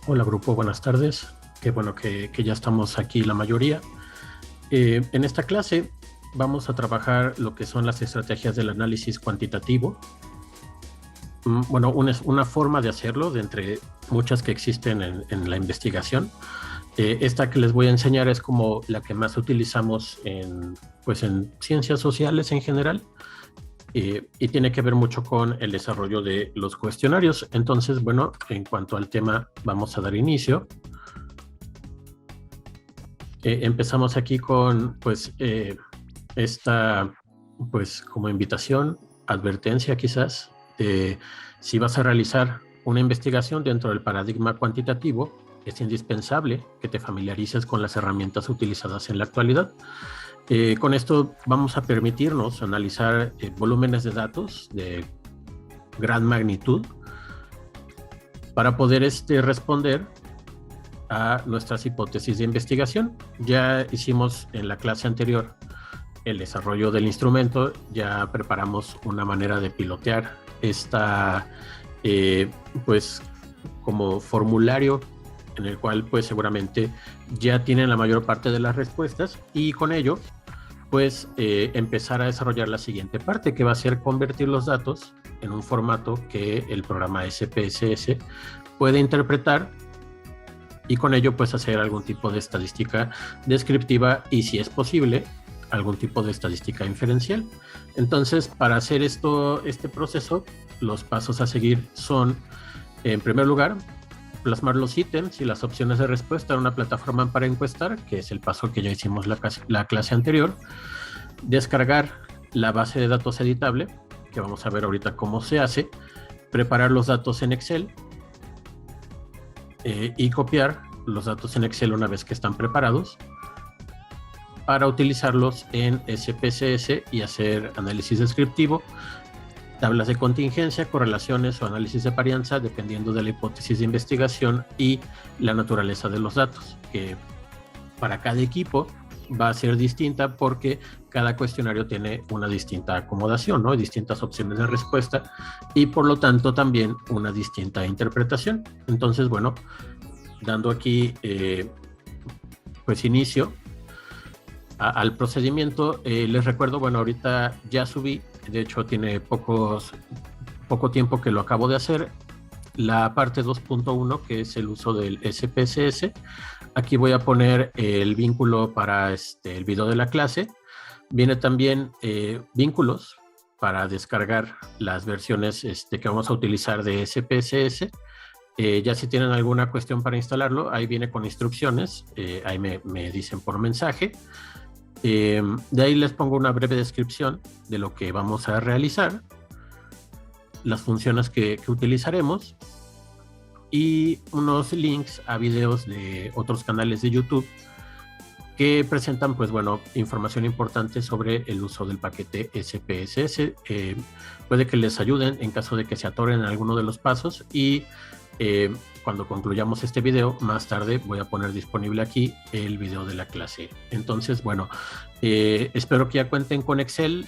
Hola grupo, buenas tardes. Qué bueno que ya estamos aquí la mayoría. En esta clase vamos a trabajar lo que son las estrategias del análisis cuantitativo. Bueno, una forma de hacerlo de entre muchas que existen en la investigación. Esta que les voy a enseñar es como la que más utilizamos pues en ciencias sociales en general. Y tiene que ver mucho con el desarrollo de los cuestionarios. Entonces, bueno, en cuanto al tema, vamos a dar inicio. Empezamos aquí con, pues, esta, pues, como invitación, advertencia quizás, de si vas a realizar una investigación dentro del paradigma cuantitativo, es indispensable que te familiarices con las herramientas utilizadas en la actualidad. Con esto vamos a permitirnos analizar volúmenes de datos de gran magnitud para poder responder a nuestras hipótesis de investigación. Ya hicimos en la clase anterior el desarrollo del instrumento, ya preparamos una manera de pilotear esta, pues, como formulario en el cual pues seguramente ya tienen la mayor parte de las respuestas y con ello pues empezar a desarrollar la siguiente parte, que va a ser convertir los datos en un formato que el programa SPSS puede interpretar y con ello pues hacer algún tipo de estadística descriptiva y, si es posible, algún tipo de estadística inferencial. Entonces, para hacer este proceso, los pasos a seguir son, en primer lugar, plasmar los ítems y las opciones de respuesta en una plataforma para encuestar, que es el paso que ya hicimos la clase anterior. Descargar la base de datos editable, que vamos a ver ahorita cómo se hace. Preparar los datos en Excel y copiar los datos en Excel una vez que están preparados para utilizarlos en SPSS y hacer análisis descriptivo, tablas de contingencia, correlaciones o análisis de varianza, dependiendo de la hipótesis de investigación y la naturaleza de los datos, que para cada equipo va a ser distinta porque cada cuestionario tiene una distinta acomodación, ¿no? Distintas opciones de respuesta y por lo tanto también una distinta interpretación. Entonces, bueno, dando aquí pues inicio al procedimiento, les recuerdo, bueno, ahorita ya subí, de hecho tiene poco tiempo que lo acabo de hacer, la parte 2.1, que es el uso del SPSS. Aquí voy a poner el vínculo para el video de la clase. Viene también vínculos para descargar las versiones que vamos a utilizar de SPSS. Ya si tienen alguna cuestión para instalarlo, ahí viene con instrucciones, ahí me dicen por mensaje. De ahí les pongo una breve descripción de lo que vamos a realizar, las funciones que utilizaremos y unos links a videos de otros canales de YouTube que presentan, pues bueno, información importante sobre el uso del paquete SPSS. Puede que les ayuden en caso de que se atoren en alguno de los pasos y cuando concluyamos este video, más tarde voy a poner disponible aquí el video de la clase. Entonces, bueno, espero que ya cuenten con Excel.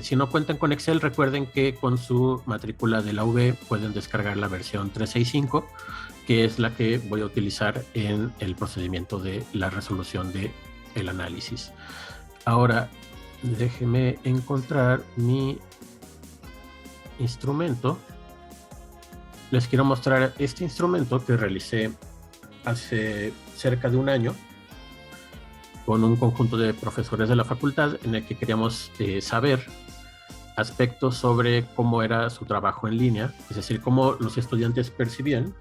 Si no cuentan con Excel, recuerden que con su matrícula de la UV pueden descargar la versión 365, que es la que voy a utilizar en el procedimiento de la resolución del análisis. Ahora, déjenme encontrar mi instrumento. Les quiero mostrar este instrumento que realicé hace cerca de un año con un conjunto de profesores de la facultad en el que queríamos saber aspectos sobre cómo era su trabajo en línea, es decir, cómo los estudiantes percibían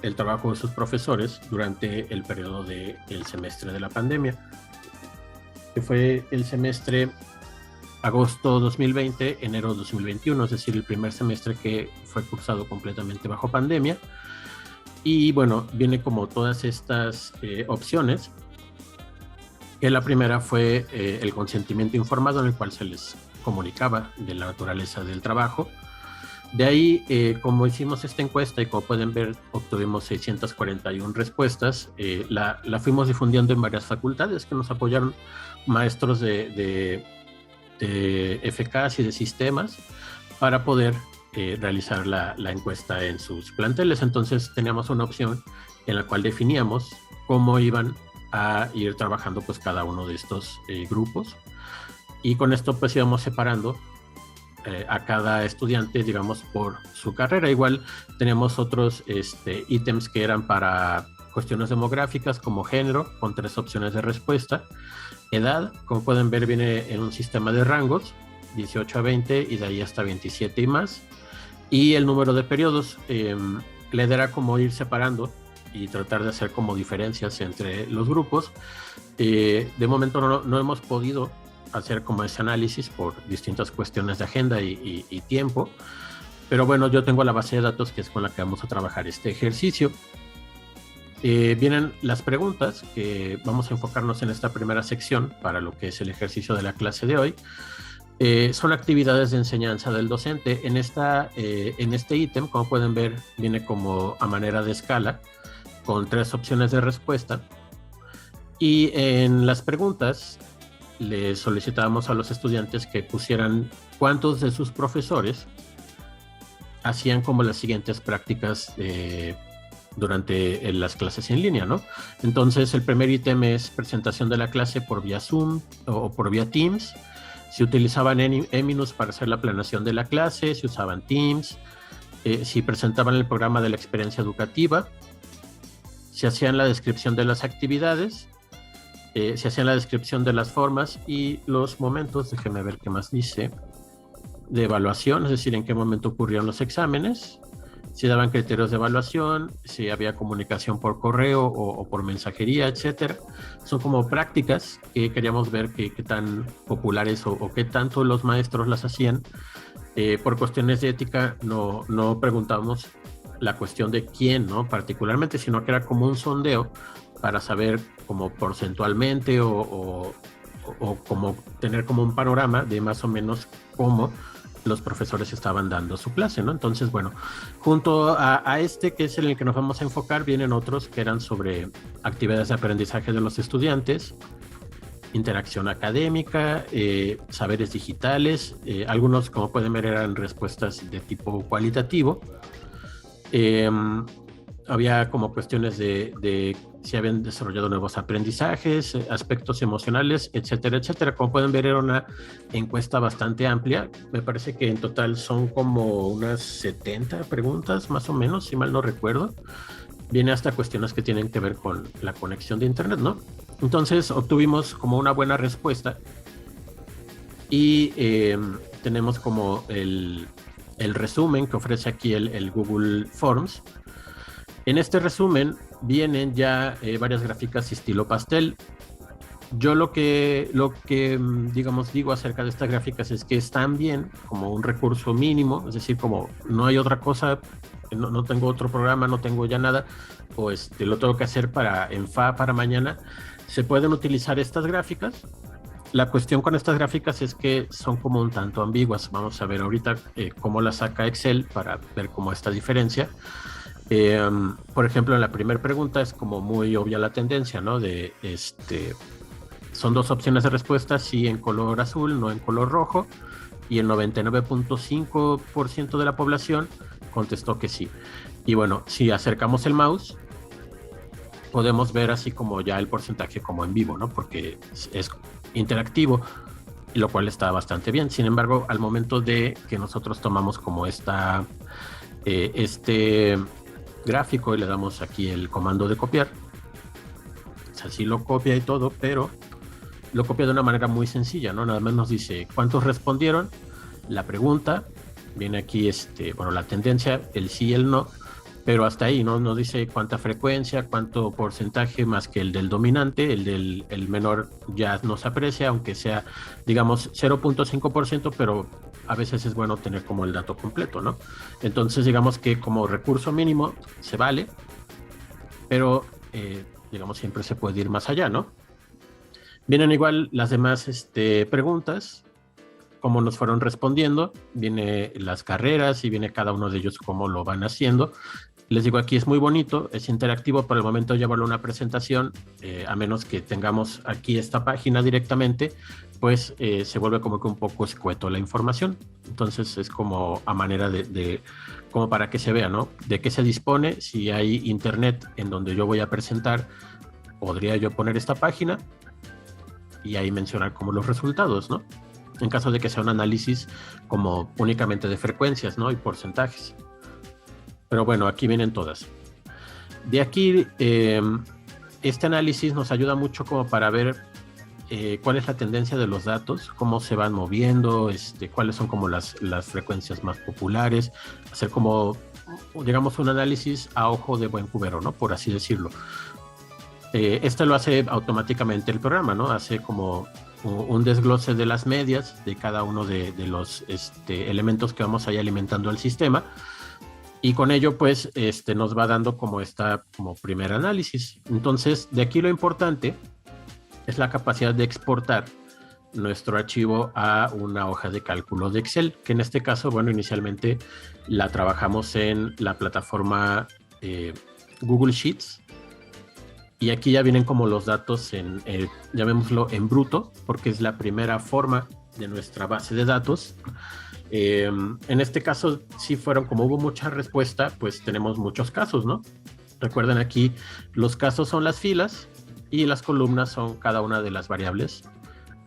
el trabajo de sus profesores durante el periodo del semestre de la pandemia, que fue el semestre agosto 2020, enero 2021, es decir, el primer semestre que fue cursado completamente bajo pandemia. Y bueno, viene como todas estas opciones, que la primera fue el consentimiento informado, en el cual se les comunicaba de la naturaleza del trabajo. De ahí, como hicimos esta encuesta y como pueden ver, obtuvimos 641 respuestas, la fuimos difundiendo en varias facultades que nos apoyaron, maestros de FKs y de sistemas, para poder realizar la encuesta en sus planteles. Entonces teníamos una opción en la cual definíamos cómo iban a ir trabajando pues cada uno de estos grupos, y con esto pues íbamos separando a cada estudiante, digamos, por su carrera. Igual tenemos otros ítems que eran para cuestiones demográficas, como género, con 3 opciones de respuesta. Edad, como pueden ver, viene en un sistema de rangos, 18 a 20 y de ahí hasta 27 y más. Y el número de periodos, la idea era como ir separando y tratar de hacer como diferencias entre los grupos. De momento no hemos podido hacer como ese análisis por distintas cuestiones de agenda y tiempo, pero bueno, yo tengo la base de datos que es con la que vamos a trabajar este ejercicio. Vienen las preguntas, que vamos a enfocarnos en esta primera sección para lo que es el ejercicio de la clase de hoy. Son actividades de enseñanza del docente. En este ítem, como pueden ver, viene como a manera de escala, con 3 opciones de respuesta, y en las preguntas le solicitábamos a los estudiantes que pusieran cuántos de sus profesores hacían como las siguientes prácticas durante las clases en línea, ¿no? Entonces, el primer ítem es presentación de la clase por vía Zoom o por vía Teams. Si utilizaban Eminus para hacer la planeación de la clase, si usaban Teams, si presentaban el programa de la experiencia educativa, si hacían la descripción de las actividades, se hacían la descripción de las formas y los momentos, déjenme ver qué más dice, de evaluación, es decir, en qué momento ocurrieron los exámenes, si daban criterios de evaluación, si había comunicación por correo o por mensajería, etcétera. Son como prácticas que queríamos ver qué tan populares o qué tanto los maestros las hacían. Por cuestiones de ética no preguntamos la cuestión de quién, ¿no? Particularmente, sino que era como un sondeo para saber como porcentualmente o como tener como un panorama de más o menos cómo los profesores estaban dando su clase, ¿no? Entonces, bueno, junto a este, que es el que nos vamos a enfocar, vienen otros que eran sobre actividades de aprendizaje de los estudiantes, interacción académica, saberes digitales, algunos, como pueden ver, eran respuestas de tipo cualitativo. Había como cuestiones de si habían desarrollado nuevos aprendizajes, aspectos emocionales, etcétera, etcétera. Como pueden ver, era una encuesta bastante amplia. Me parece que en total son como unas 70 preguntas, más o menos, si mal no recuerdo. Viene hasta cuestiones que tienen que ver con la conexión de internet, ¿no? Entonces obtuvimos como una buena respuesta y tenemos como el resumen que ofrece aquí el Google Forms. En este resumen vienen ya varias gráficas estilo pastel. Yo lo que digamos digo acerca de estas gráficas es que están bien como un recurso mínimo, es decir, como no hay otra cosa, no tengo otro programa, no tengo ya nada, o lo tengo que hacer en FA para mañana, se pueden utilizar estas gráficas. La cuestión con estas gráficas es que son como un tanto ambiguas. Vamos a ver ahorita cómo las saca Excel para ver cómo esta diferencia. Por ejemplo, en la primera pregunta es como muy obvia la tendencia, ¿no? Son 2 opciones de respuesta, sí en color azul, no en color rojo, y el 99.5% de la población contestó que sí. Y bueno, si acercamos el mouse, podemos ver así como ya el porcentaje como en vivo, ¿no? Porque es interactivo, lo cual está bastante bien. Sin embargo, al momento de que nosotros tomamos como este gráfico y le damos aquí el comando de copiar, o sea, sí lo copia y todo, pero lo copia de una manera muy sencilla, ¿no? Nada más nos dice cuántos respondieron, la pregunta, viene aquí bueno, la tendencia, el sí y el no, pero hasta ahí, ¿no? Nos dice cuánta frecuencia, cuánto porcentaje más que el del dominante, el menor ya no se aprecia, aunque sea, digamos, 0.5%, pero a veces es bueno tener como el dato completo, ¿no? Entonces, digamos que como recurso mínimo se vale, pero, digamos, siempre se puede ir más allá, ¿no? Vienen igual las demás preguntas, cómo nos fueron respondiendo, viene las carreras y viene cada uno de ellos cómo lo van haciendo. Les digo, aquí es muy bonito, es interactivo. Por el momento llevarlo a una presentación, a menos que tengamos aquí esta página directamente, pues se vuelve como que un poco escueto la información. Entonces es como a manera como para que se vea, ¿no? De qué se dispone. Si hay internet en donde yo voy a presentar, podría yo poner esta página y ahí mencionar como los resultados, ¿no? En caso de que sea un análisis como únicamente de frecuencias, ¿no? Y porcentajes. Pero bueno, aquí vienen todas. De aquí, este análisis nos ayuda mucho como para ver cuál es la tendencia de los datos, cómo se van moviendo, cuáles son como las frecuencias más populares, hacer como, digamos, un análisis a ojo de buen cubero, ¿no? Por así decirlo. Esto lo hace automáticamente el programa, ¿no? Hace como un desglose de las medias de cada uno de los elementos que vamos ahí alimentando al sistema. Y con ello, pues, nos va dando como primer análisis. Entonces, de aquí lo importante es la capacidad de exportar nuestro archivo a una hoja de cálculo de Excel, que en este caso, bueno, inicialmente la trabajamos en la plataforma Google Sheets. Y aquí ya vienen como los datos llamémoslo en bruto, porque es la primera forma de nuestra base de datos. En este caso, sí fueron, como hubo mucha respuesta, pues tenemos muchos casos, ¿no? Recuerden, aquí los casos son las filas y las columnas son cada una de las variables.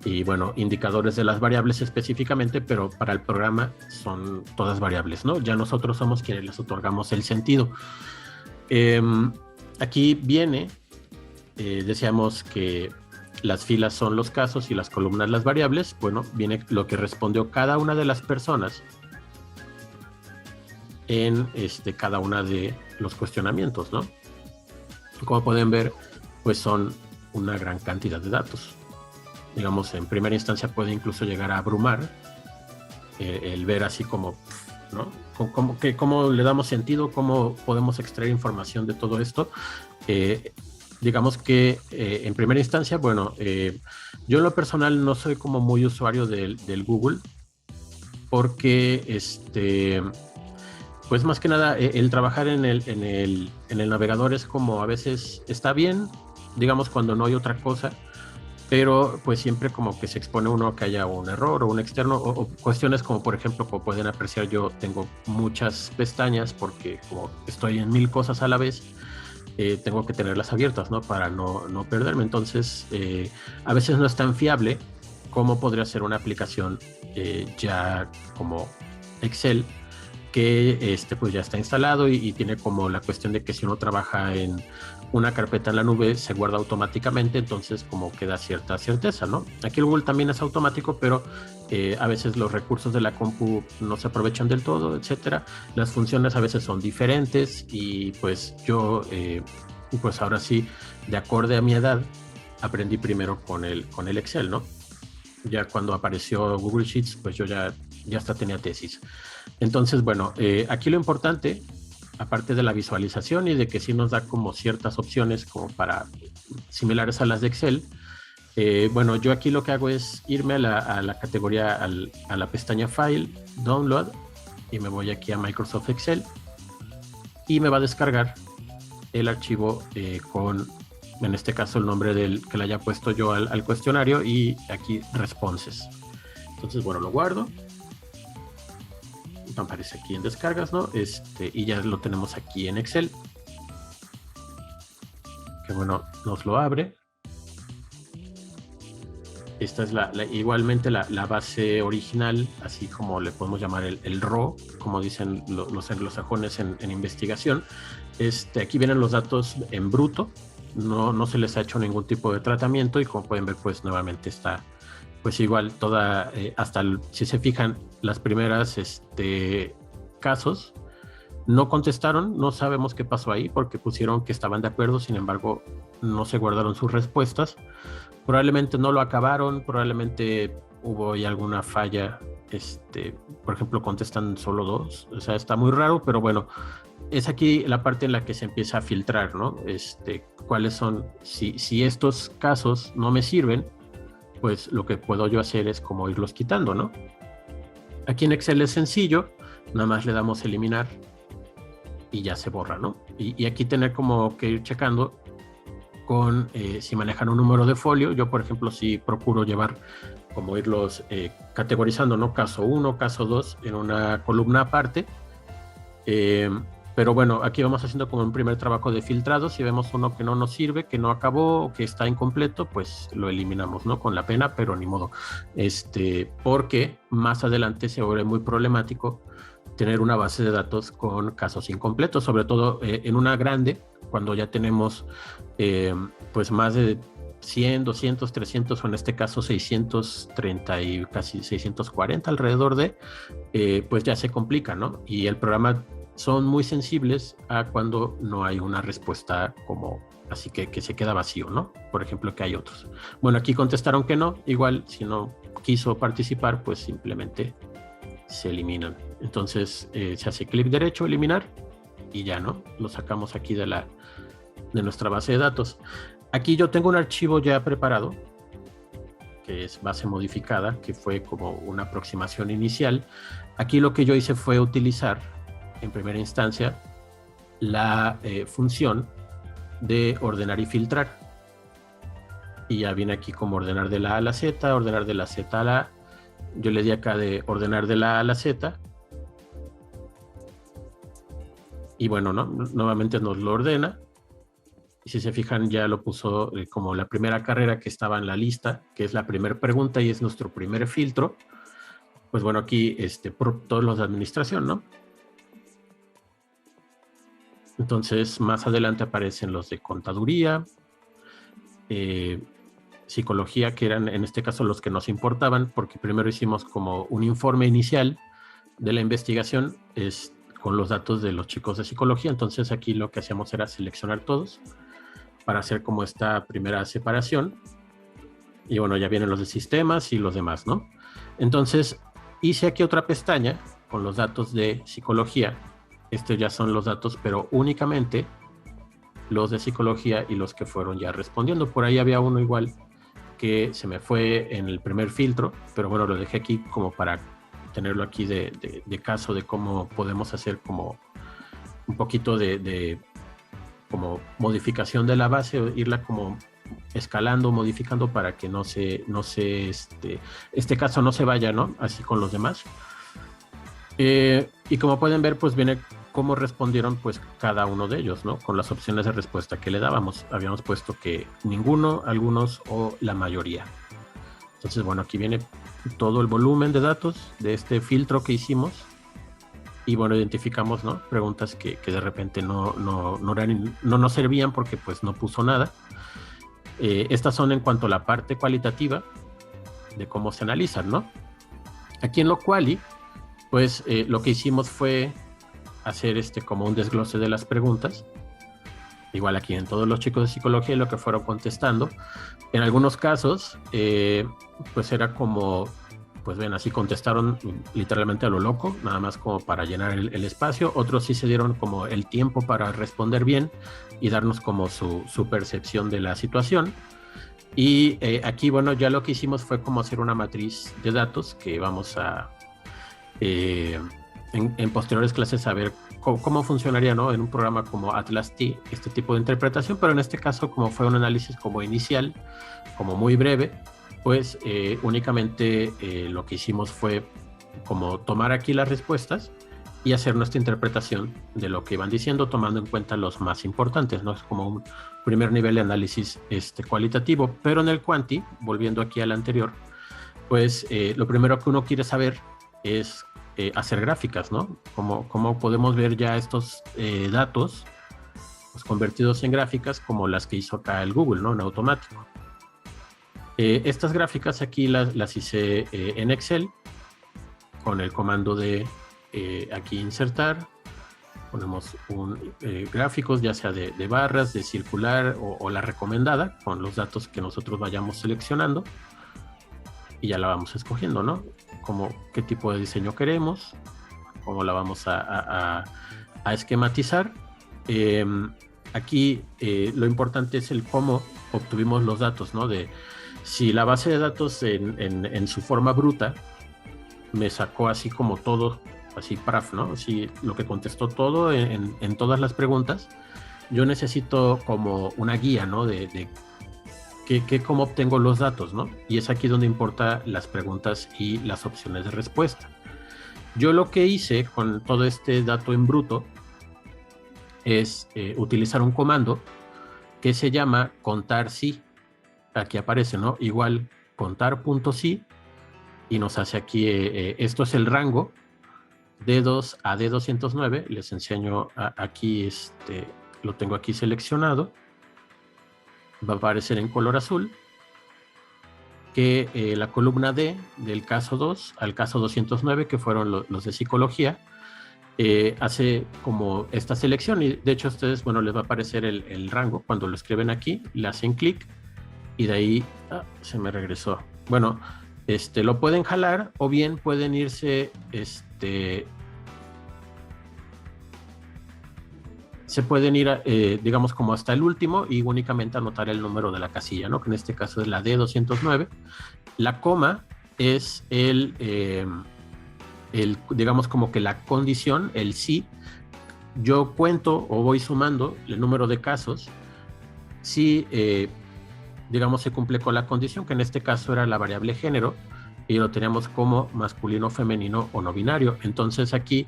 Y bueno, indicadores de las variables específicamente, pero para el programa son todas variables, ¿no? Ya nosotros somos quienes les otorgamos el sentido. Aquí viene, decíamos que las filas son los casos y las columnas las variables. Bueno, viene lo que respondió cada una de las personas en cada una de los cuestionamientos, ¿no? Como pueden ver, pues son una gran cantidad de datos. Digamos, en primera instancia puede incluso llegar a abrumar el ver así como, ¿no? ¿Cómo le damos sentido? ¿Cómo podemos extraer información de todo esto? Digamos que en primera instancia, bueno, yo en lo personal no soy como muy usuario del Google, porque pues más que nada el trabajar en el navegador es como a veces está bien, digamos, cuando no hay otra cosa, pero pues siempre como que se expone uno a que haya un error o un externo o cuestiones como, por ejemplo, como pueden apreciar, yo tengo muchas pestañas porque como estoy en 1000 cosas a la vez. Tengo que tenerlas abiertas, ¿no? Para no perderme. Entonces, a veces no es tan fiable como podría ser una aplicación ya como Excel, que pues ya está instalado y tiene como la cuestión de que si uno trabaja en una carpeta en la nube se guarda automáticamente, entonces como queda cierta certeza, ¿no? Aquí el Google también es automático, pero a veces los recursos de la compu no se aprovechan del todo, etcétera. Las funciones a veces son diferentes y pues yo, pues ahora sí, de acorde a mi edad, aprendí primero con el Excel, ¿no? Ya cuando apareció Google Sheets, pues yo ya hasta tenía tesis. Entonces, bueno, aquí lo importante, aparte de la visualización y de que sí nos da como ciertas opciones como para similares a las de Excel, bueno, yo aquí lo que hago es irme a la categoría, a la pestaña File, Download, y me voy aquí a Microsoft Excel y me va a descargar el archivo con, en este caso, el nombre que le haya puesto yo al cuestionario y aquí responses. Entonces, bueno, lo guardo. Aparece aquí en descargas, ¿no? Y ya lo tenemos aquí en Excel. Que bueno, nos lo abre. Esta es igualmente la base original, así como le podemos llamar el RAW, como dicen los anglosajones en investigación. Aquí vienen los datos en bruto, no se les ha hecho ningún tipo de tratamiento y como pueden ver, pues nuevamente está pues igual toda, si se fijan, las primeras casos no contestaron, no sabemos qué pasó ahí porque pusieron que estaban de acuerdo, sin embargo no se guardaron sus respuestas, probablemente no lo acabaron, probablemente hubo ya alguna falla, por ejemplo contestan solo 2, o sea, está muy raro, pero bueno, es aquí la parte en la que se empieza a filtrar, ¿no? Cuáles son, si estos casos no me sirven, pues lo que puedo yo hacer es como irlos quitando, ¿no? Aquí en Excel es sencillo, nada más le damos eliminar y ya se borra, ¿no? Y aquí tener como que ir checando con si manejan un número de folio. Yo, por ejemplo, si procuro llevar como irlos categorizando, ¿no? Caso 1, caso 2 en una columna aparte. Pero bueno, aquí vamos haciendo como un primer trabajo de filtrado. Si vemos uno que no nos sirve, que no acabó, que está incompleto, pues lo eliminamos, ¿no? Con la pena, pero ni modo. Porque más adelante se vuelve muy problemático tener una base de datos con casos incompletos, sobre todo en una grande, cuando ya tenemos pues más de 100, 200, 300 o en este caso 630 y casi 640 alrededor de, pues ya se complica, ¿no? Y el programa son muy sensibles a cuando no hay una respuesta como así que se queda vacío, ¿no? Por ejemplo, que hay otros. Bueno, aquí contestaron que no, igual si no quiso participar, pues simplemente se eliminan. Entonces se hace clic derecho, eliminar, y ya, ¿no? Lo sacamos aquí de nuestra base de datos. Aquí yo tengo un archivo ya preparado, que es base modificada, que fue como una aproximación inicial. Aquí lo que yo hice fue utilizar en primera instancia la función de ordenar y filtrar. Y ya viene aquí como ordenar de la A a la Z, ordenar de la Z a la A. Yo le di acá de ordenar de la A a la Z. Y bueno, ¿no? Nuevamente nos lo ordena. Y si se fijan, ya lo puso como la primera carrera que estaba en la lista, que es la primera pregunta y es nuestro primer filtro. Pues bueno, aquí por todos los de administración, ¿no? Entonces, más adelante aparecen los de contaduría, psicología, que eran en este caso los que nos importaban, porque primero hicimos como un informe inicial de la investigación con los datos de los chicos de psicología. Entonces aquí lo que hacíamos era seleccionar todos para hacer como esta primera separación. Y bueno, ya vienen los de sistemas y los demás, ¿no? Entonces hice aquí otra pestaña con los datos de psicología. Estos ya son los datos, pero únicamente los de psicología y los que fueron ya respondiendo. Por ahí había uno igual que se me fue en el primer filtro, pero bueno, lo dejé aquí como para tenerlo aquí de caso de cómo podemos hacer como un poquito de como modificación de la base, irla como escalando, modificando para que no se este caso no se vaya, ¿no? Así con los demás. Y como pueden ver, pues viene cómo respondieron pues cada uno de ellos, ¿no? Con las opciones de respuesta que le dábamos. Habíamos puesto que ninguno, algunos o la mayoría. Entonces, bueno, aquí viene todo el volumen de datos de este filtro que hicimos. Y bueno, identificamos, ¿no? Preguntas que de repente no nos servían porque pues no puso nada. Estas son en cuanto a la parte cualitativa de cómo se analizan, ¿no? Aquí en lo quali, pues lo que hicimos fue hacer como un desglose de las preguntas. Igual aquí en todos los chicos de psicología lo que fueron contestando. En algunos casos, pues era como, pues ven, así contestaron literalmente a lo loco, nada más como para llenar el espacio. Otros sí se dieron como el tiempo para responder bien y darnos como su percepción de la situación. Y aquí, bueno, ya lo que hicimos fue como hacer una matriz de datos que vamos a, en posteriores clases, a ver cómo funcionaría, ¿no? En un programa como Atlas T, este tipo de interpretación, pero en este caso, como fue un análisis como inicial, como muy breve, pues únicamente lo que hicimos fue como tomar aquí las respuestas y hacer nuestra interpretación de lo que iban diciendo, tomando en cuenta los más importantes, ¿no? Es como un primer nivel de análisis cualitativo. Pero en el quanti, volviendo aquí al anterior, pues lo primero que uno quiere saber es hacer gráficas, ¿no? Cómo podemos ver ya estos datos pues, convertidos en gráficas como las que hizo acá el Google, ¿no? En automático. Estas gráficas aquí las hice en Excel con el comando de aquí insertar. Ponemos gráficos ya sea de barras, de circular o la recomendada con los datos que nosotros vayamos seleccionando y ya la vamos escogiendo, ¿no? Como qué tipo de diseño queremos, cómo la vamos a esquematizar. Aquí lo importante es el cómo obtuvimos los datos, ¿no? De si la base de datos en su forma bruta me sacó así como todo así paraf, ¿no? Así lo que contestó todo en todas las preguntas. Yo necesito como una guía, ¿no? De cómo obtengo los datos, ¿no? Y es aquí donde importa las preguntas y las opciones de respuesta. Yo lo que hice con todo este dato en bruto es utilizar un comando que se llama contar sí. Aquí aparece, ¿no? Igual contar.sí y nos hace aquí, esto es el rango D2 a D209. Les enseño aquí, lo tengo aquí seleccionado. Va a aparecer en color azul que la columna D del caso 2 al caso 209, que fueron los de psicología, hace como esta selección, y de hecho a ustedes, bueno, les va a aparecer el rango cuando lo escriben aquí, le hacen clic y de ahí se me regresó. Bueno, lo pueden jalar o bien pueden irse, se pueden ir, digamos, como hasta el último y únicamente anotar el número de la casilla, ¿no? Que en este caso es la D209. La coma es digamos, como que la condición, el sí. Yo cuento o voy sumando el número de casos si, digamos, se cumple con la condición, que en este caso era la variable género, y lo teníamos como masculino, femenino o no binario. Entonces aquí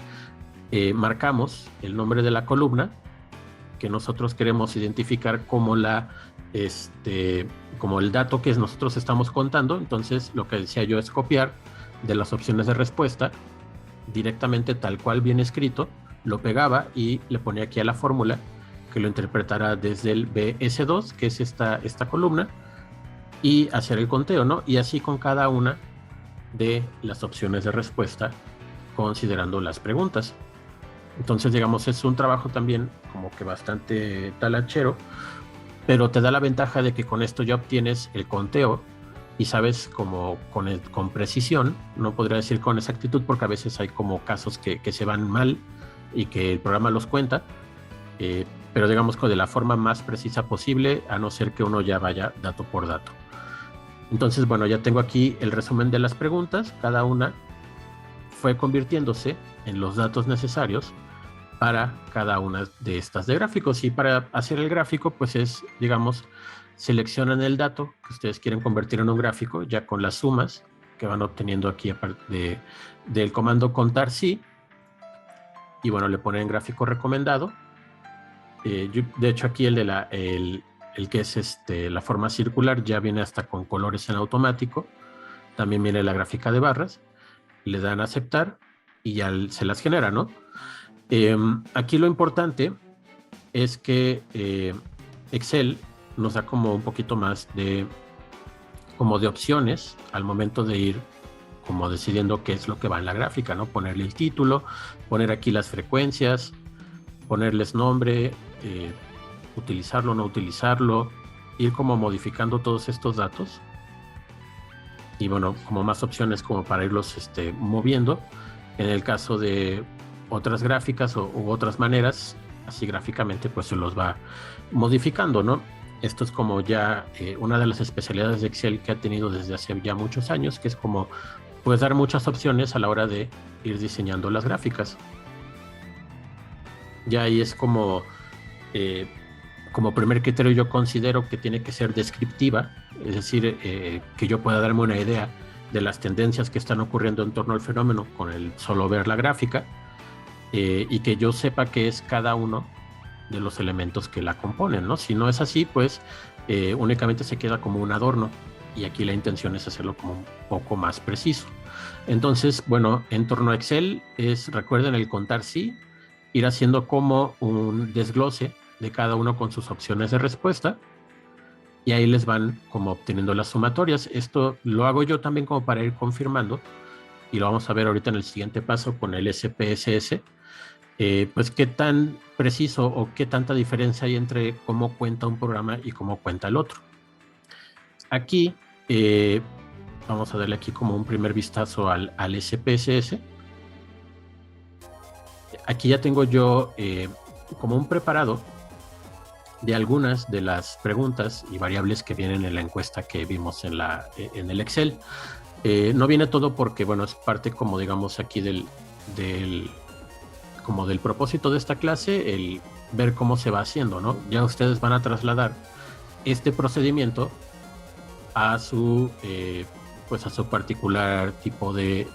marcamos el nombre de la columna que nosotros queremos identificar como como el dato que nosotros estamos contando. Entonces lo que decía yo es copiar de las opciones de respuesta directamente tal cual viene escrito, lo pegaba y le ponía aquí a la fórmula que lo interpretará desde el BS2, que es esta columna, y hacer el conteo, ¿no? Y así con cada una de las opciones de respuesta, considerando las preguntas. Entonces, digamos, es un trabajo también como que bastante talachero, pero te da la ventaja de que con esto ya obtienes el conteo y sabes como con precisión. No podría decir con exactitud porque a veces hay como casos que se van mal y que el programa los cuenta, pero digamos que de la forma más precisa posible, a no ser que uno ya vaya dato por dato. Entonces, bueno, ya tengo aquí el resumen de las preguntas. Cada una fue convirtiéndose en los datos necesarios para cada una de estas de gráficos. Y para hacer el gráfico, pues es, digamos, seleccionan el dato que ustedes quieren convertir en un gráfico, ya con las sumas que van obteniendo aquí del comando contar sí, y bueno, le ponen gráfico recomendado. De hecho, aquí el que es la forma circular ya viene hasta con colores en automático. También viene la gráfica de barras. Le dan a aceptar y ya se las genera, ¿no? Aquí lo importante es que Excel nos da como un poquito más de opciones al momento de ir como decidiendo qué es lo que va en la gráfica, ¿no? Ponerle el título, poner aquí las frecuencias, ponerles nombre, utilizarlo, no utilizarlo, ir como modificando todos estos datos. Y bueno, como más opciones como para irlos moviendo. En el caso de otras gráficas u otras maneras, así gráficamente, pues se los va modificando, ¿no? Esto es como ya una de las especialidades de Excel que ha tenido desde hace ya muchos años, que es como pues dar muchas opciones a la hora de ir diseñando las gráficas. Ya ahí es como primer criterio, yo considero que tiene que ser descriptiva, es decir, que yo pueda darme una idea de las tendencias que están ocurriendo en torno al fenómeno con el solo ver la gráfica, y que yo sepa qué es cada uno de los elementos que la componen, ¿no? Si no es así, pues únicamente se queda como un adorno, y aquí la intención es hacerlo como un poco más preciso. Entonces, bueno, en torno a Excel recuerden el contar sí, ir haciendo como un desglose de cada uno con sus opciones de respuesta, y ahí les van como obteniendo las sumatorias. Esto lo hago yo también como para ir confirmando, y lo vamos a ver ahorita en el siguiente paso con el SPSS, pues qué tan preciso o qué tanta diferencia hay entre cómo cuenta un programa y cómo cuenta el otro. Aquí vamos a darle aquí como un primer vistazo al SPSS. Aquí ya tengo yo como un preparado de algunas de las preguntas y variables que vienen en la encuesta que vimos en el Excel. No viene todo porque, bueno, es parte como digamos aquí como del propósito de esta clase, el ver cómo se va haciendo, ¿no? Ya ustedes van a trasladar este procedimiento a su pues a su particular tipo de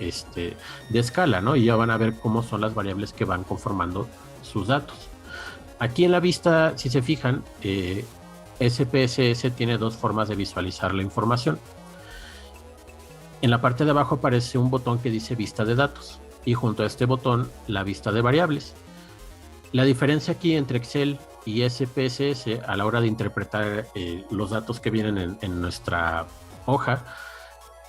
escala, ¿no? Y ya van a ver cómo son las variables que van conformando sus datos. Aquí en la vista, si se fijan, SPSS tiene dos formas de visualizar la información. En la parte de abajo aparece un botón que dice vista de datos y junto a este botón la vista de variables. La diferencia aquí entre Excel y SPSS a la hora de interpretar los datos que vienen en nuestra hoja,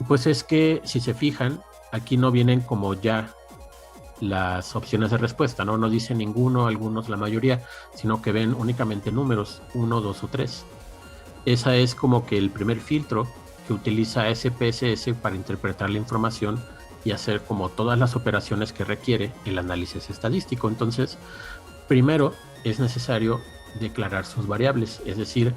pues es que si se fijan, aquí no vienen como ya las opciones de respuesta, ¿no? No dice ninguno, algunos, la mayoría, sino que ven únicamente números, 1, 2 o 3. Esa es como que el primer filtro que utiliza SPSS para interpretar la información y hacer como todas las operaciones que requiere el análisis estadístico. Entonces, primero es necesario declarar sus variables, es decir,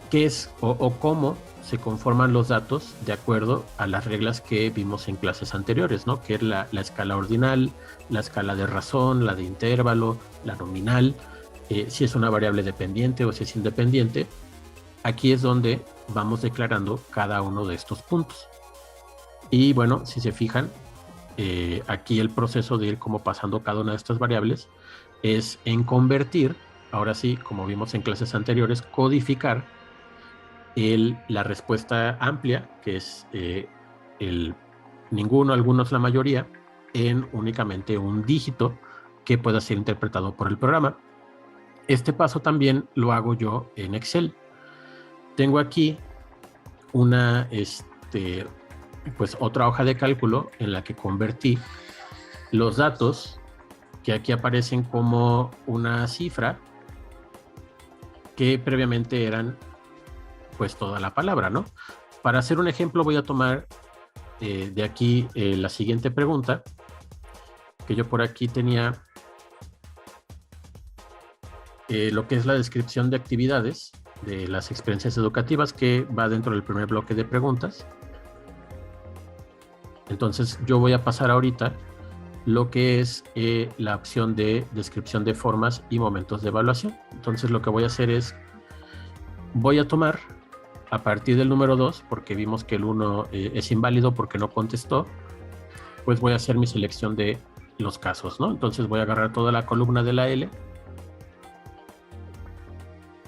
qué es o cómo se conforman los datos de acuerdo a las reglas que vimos en clases anteriores, ¿no? Que es la escala ordinal, la escala de razón, la de intervalo, la nominal, si es una variable dependiente o si es independiente. Aquí es donde vamos declarando cada uno de estos puntos. Y bueno, si se fijan, aquí el proceso de ir como pasando cada una de estas variables es en convertir, ahora sí, como vimos en clases anteriores, codificar la respuesta amplia, que es el ninguno, algunos, la mayoría, en únicamente un dígito que pueda ser interpretado por el programa. Este paso también lo hago yo en Excel. Tengo aquí una, pues otra hoja de cálculo en la que convertí los datos que aquí aparecen como una cifra que previamente eran pues toda la palabra, ¿no? Para hacer un ejemplo voy a tomar de aquí la siguiente pregunta, que yo por aquí tenía lo que es la descripción de actividades de las experiencias educativas, que va dentro del primer bloque de preguntas. Entonces yo voy a pasar ahorita lo que es la opción de descripción de formas y momentos de evaluación. Entonces lo que voy a hacer es, voy a tomar a partir del número 2, porque vimos que el 1 es inválido porque no contestó, pues voy a hacer mi selección de los casos, ¿no? Entonces voy a agarrar toda la columna de la L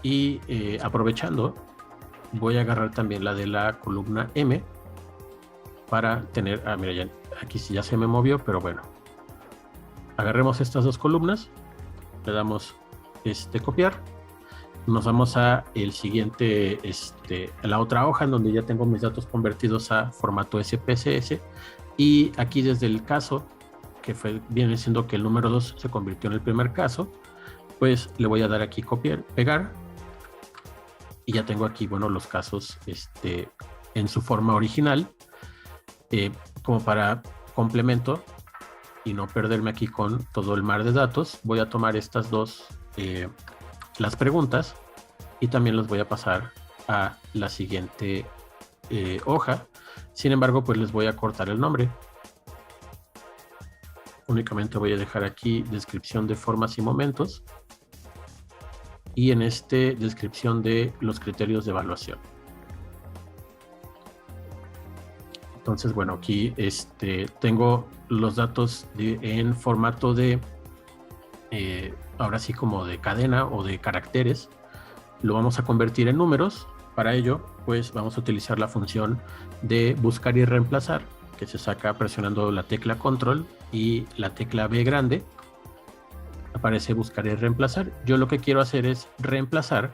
y aprovechando, voy a agarrar también la de la columna M para tener, mira, ya, aquí sí ya se me movió, pero bueno. Agarremos estas dos columnas, le damos copiar. Nos vamos a el siguiente, a la otra hoja en donde ya tengo mis datos convertidos a formato SPSS, y aquí desde el caso que viene siendo que el número 2 se convirtió en el primer caso, pues le voy a dar aquí copiar, pegar, y ya tengo aquí, bueno, los casos en su forma original. Como para complemento y no perderme aquí con todo el mar de datos, voy a tomar estas dos las preguntas y también los voy a pasar a la siguiente hoja. Sin embargo, pues les voy a cortar el nombre. Únicamente voy a dejar aquí descripción de formas y momentos, y en descripción de los criterios de evaluación. Entonces, bueno, aquí tengo los datos en formato de ahora sí como de cadena o de caracteres. Lo vamos a convertir en números. Para ello, pues vamos a utilizar la función de buscar y reemplazar, que se saca presionando la tecla control y la tecla B grande. Aparece buscar y reemplazar. Yo lo que quiero hacer es reemplazar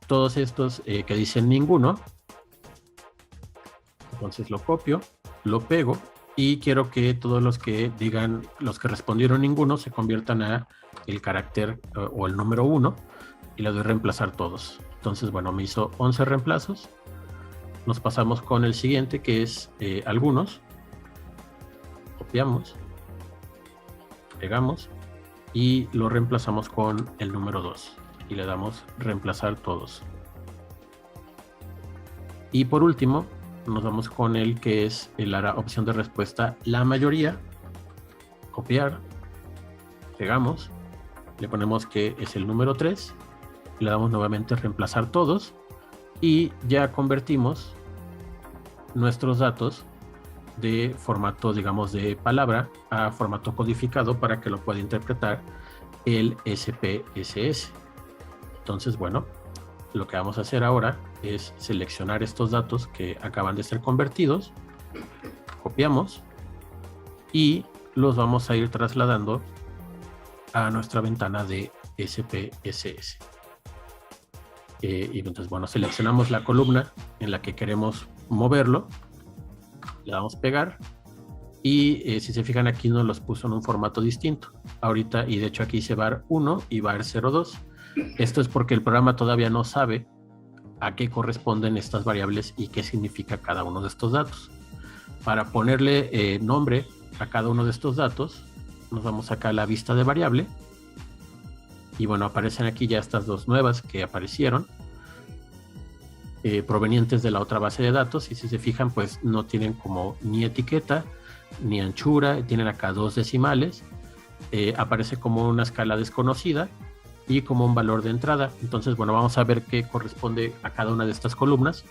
todos estos que dicen ninguno. Entonces lo copio, lo pego, y quiero que todos los que digan, los que respondieron ninguno, se conviertan a el carácter o el número 1, y le doy reemplazar todos. Entonces, bueno, me hizo 11 reemplazos. Nos pasamos con el siguiente, que es algunos. Copiamos, pegamos y lo reemplazamos con el número 2 y le damos reemplazar todos. Y por último, nos vamos con el que es la opción de respuesta la mayoría, copiar, pegamos, le ponemos que es el número 3, le damos nuevamente reemplazar todos y ya convertimos nuestros datos de formato, digamos, de palabra a formato codificado para que lo pueda interpretar el SPSS. Entonces, bueno, lo que vamos a hacer ahora es seleccionar estos datos que acaban de ser convertidos, copiamos y los vamos a ir trasladando a nuestra ventana de SPSS. Y entonces, bueno, seleccionamos la columna en la que queremos moverlo, le damos pegar y si se fijan aquí nos los puso en un formato distinto. Ahorita, y de hecho aquí dice var 1 y var 02. Esto es porque el programa todavía no sabe a qué corresponden estas variables y qué significa cada uno de estos datos. Para ponerle nombre a cada uno de estos datos, nos vamos acá a la vista de variable. Y bueno, aparecen aquí ya estas dos nuevas que aparecieron, provenientes de la otra base de datos. Y si se fijan, pues no tienen como ni etiqueta, ni anchura, tienen acá 2 decimales. Aparece como una escala desconocida y como un valor de entrada. Entonces, bueno, vamos a ver qué corresponde a cada una de estas columnas.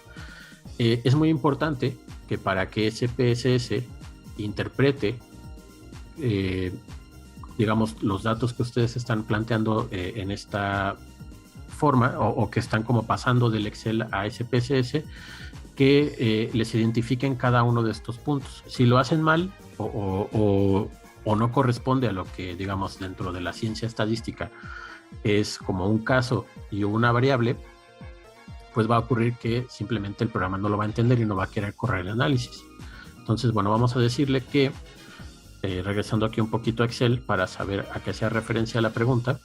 Es muy importante que para que SPSS interprete, digamos, los datos que ustedes están planteando en esta forma o que están como pasando del Excel a SPSS, que les identifiquen cada uno de estos puntos. Si lo hacen mal o no corresponde a lo que, digamos, dentro de la ciencia estadística es como un caso y una variable, pues va a ocurrir que simplemente el programa no lo va a entender y no va a querer correr el análisis. Entonces, bueno, vamos a decirle que, regresando aquí un poquito a Excel para saber a qué hacía referencia la pregunta.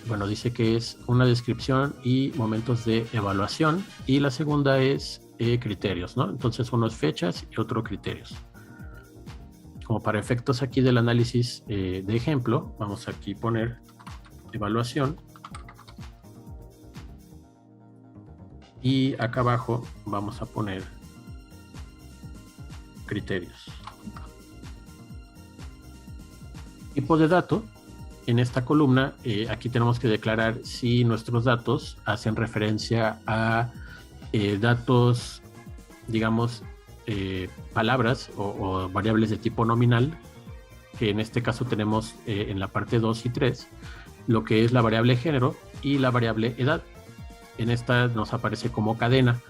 Bueno, dice que es una descripción y momentos de evaluación, y la segunda es criterios, ¿no? Entonces uno es fechas y otro criterios. Como para efectos aquí del análisis de ejemplo, vamos aquí a poner evaluación. Y acá abajo vamos a poner criterios. Tipo de dato. En esta columna, aquí tenemos que declarar si nuestros datos hacen referencia a datos, digamos, palabras o variables de tipo nominal, que en este caso tenemos en la parte 2 y 3, lo que es la variable género y la variable edad. En esta nos aparece como cadena.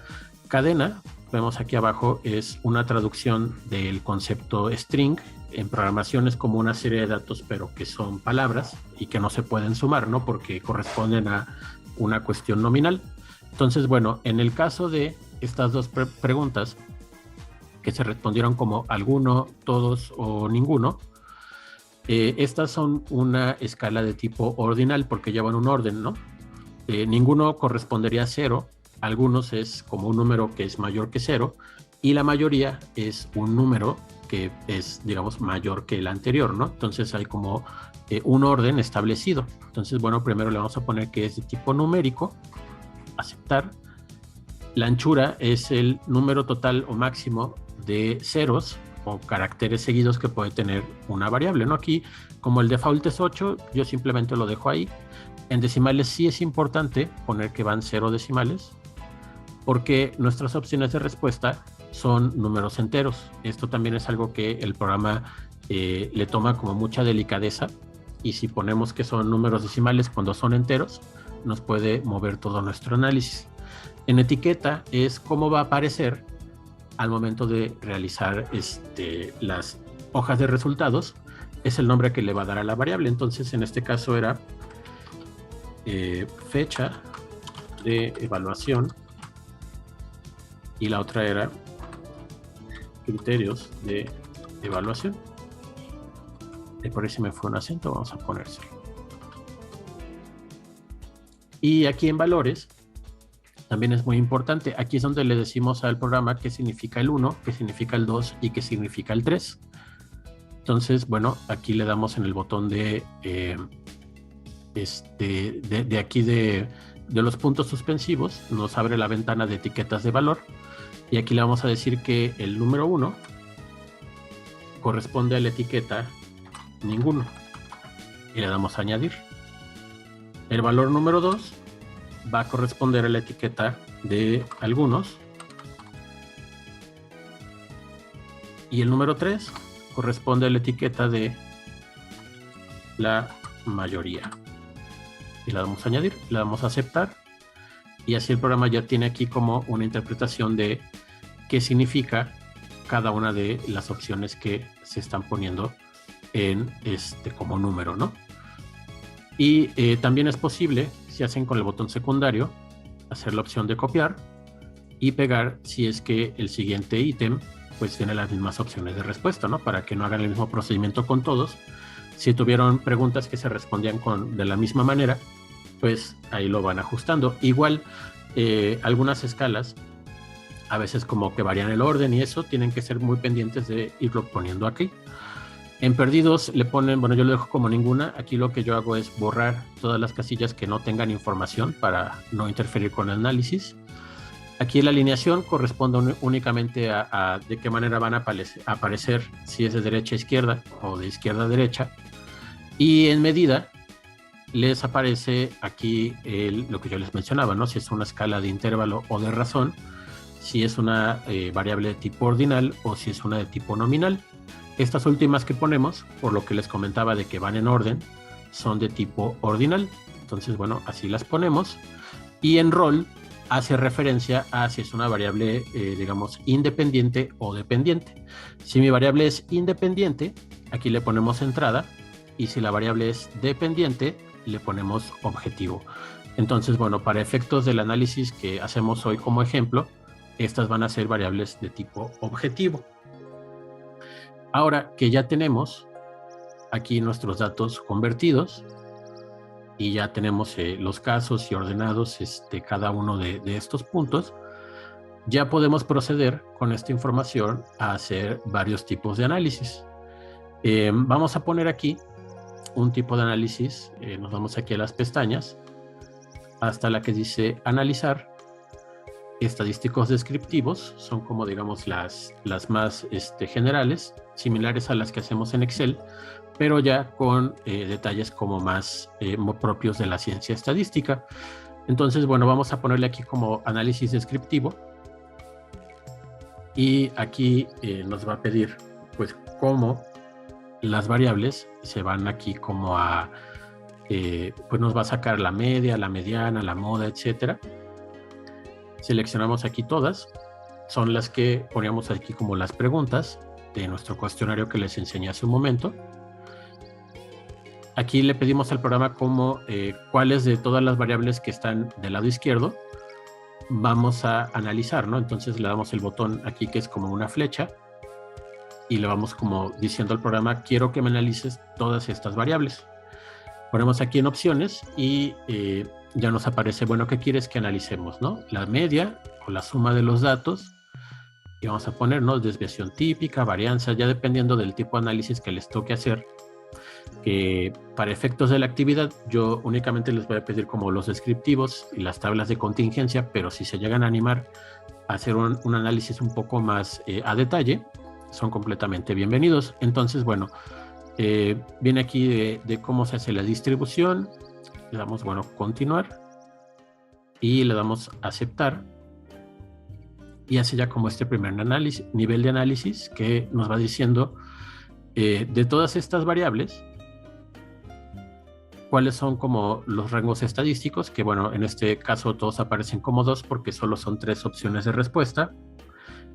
Cadena, vemos aquí abajo, es una traducción del concepto string. En programación es como una serie de datos, pero que son palabras y que no se pueden sumar, ¿no? Porque corresponden a una cuestión nominal. Entonces, bueno, en el caso de estas dos preguntas que se respondieron como alguno, todos o ninguno, estas son una escala de tipo ordinal porque llevan un orden, ¿no? Ninguno correspondería a 0, algunos es como un número que es mayor que 0 y la mayoría es un número que es, digamos, mayor que el anterior, ¿no? Entonces hay como un orden establecido. Entonces, bueno, primero le vamos a poner que es de tipo numérico, aceptar. La anchura es el número total o máximo de ceros o caracteres seguidos que puede tener una variable, ¿no? Aquí, como el default es 8, yo simplemente lo dejo ahí. En decimales sí es importante poner que van 0 decimales, porque nuestras opciones de respuesta son números enteros. Esto también es algo que el programa le toma como mucha delicadeza, y si ponemos que son números decimales cuando son enteros, nos puede mover todo nuestro análisis. En etiqueta es cómo va a aparecer al momento de realizar las hojas de resultados, es el nombre que le va a dar a la variable. Entonces en este caso era fecha de evaluación y la otra era criterios de evaluación. Y por ahí se me fue un acento, vamos a ponérselo. Y aquí en valores también es muy importante. Aquí es donde le decimos al programa qué significa el 1, qué significa el 2 y qué significa el 3. Entonces, bueno, aquí le damos en el botón de aquí de los puntos suspensivos, nos abre la ventana de etiquetas de valor, y aquí le vamos a decir que el número 1 corresponde a la etiqueta ninguno y le damos a añadir. El valor número 2 va a corresponder a la etiqueta de algunos y el número 3 corresponde a la etiqueta de la mayoría y le damos a añadir, le damos a aceptar y así el programa ya tiene aquí como una interpretación de qué significa cada una de las opciones que se están poniendo en como número, ¿no? Y también es posible, si hacen con el botón secundario, hacer la opción de copiar y pegar si es que el siguiente ítem pues tiene las mismas opciones de respuesta, ¿no? Para que no hagan el mismo procedimiento con todos. Si tuvieron preguntas que se respondían de la misma manera, pues ahí lo van ajustando. Igual, algunas escalas a veces como que varían el orden y eso, tienen que ser muy pendientes de irlo poniendo aquí. En perdidos le ponen, bueno, yo lo dejo como ninguna. Aquí lo que yo hago es borrar todas las casillas que no tengan información para no interferir con el análisis. Aquí la alineación corresponde únicamente a de qué manera van a aparecer, si es de derecha a izquierda o de izquierda a derecha. Y en medida les aparece aquí lo que yo les mencionaba, ¿no? Si es una escala de intervalo o de razón, si es una variable de tipo ordinal o si es una de tipo nominal. Estas últimas que ponemos, por lo que les comentaba de que van en orden, son de tipo ordinal. Entonces, bueno, así las ponemos. Y en rol hace referencia a si es una variable, digamos, independiente o dependiente. Si mi variable es independiente, aquí le ponemos entrada. Y si la variable es dependiente, le ponemos objetivo. Entonces, bueno, para efectos del análisis que hacemos hoy como ejemplo, estas van a ser variables de tipo objetivo. Ahora que ya tenemos aquí nuestros datos convertidos y ya tenemos los casos y ordenados cada uno de estos puntos, ya podemos proceder con esta información a hacer varios tipos de análisis. Vamos a poner aquí un tipo de análisis, nos vamos aquí a las pestañas, hasta la que dice analizar. Estadísticos descriptivos son como digamos las más generales, similares a las que hacemos en Excel, pero ya con detalles como más propios de la ciencia estadística. Entonces, bueno, vamos a ponerle aquí como análisis descriptivo y aquí nos va a pedir pues cómo las variables se van aquí como a pues nos va a sacar la media, la mediana, la moda, etcétera. Seleccionamos aquí todas, son las que poníamos aquí como las preguntas de nuestro cuestionario que les enseñé hace un momento. Aquí le pedimos al programa como cuáles de todas las variables que están del lado izquierdo vamos a analizar, ¿no? Entonces le damos el botón aquí que es como una flecha y le vamos como diciendo al programa, quiero que me analices todas estas variables. Ponemos aquí en opciones y ya nos aparece, bueno, ¿qué quieres que analicemos, no? La media o la suma de los datos. Y vamos a poner, ¿no? Desviación típica, varianza, ya dependiendo del tipo de análisis que les toque hacer. Para efectos de la actividad, yo únicamente les voy a pedir como los descriptivos y las tablas de contingencia, pero si se llegan a animar a hacer un análisis un poco más a detalle, son completamente bienvenidos. Entonces, bueno, viene aquí de cómo se hace la distribución. Le damos, bueno, continuar y le damos aceptar y hace ya como este primer nivel de análisis que nos va diciendo de todas estas variables cuáles son como los rangos estadísticos, que bueno, en este caso todos aparecen como 2 porque solo son 3 opciones de respuesta,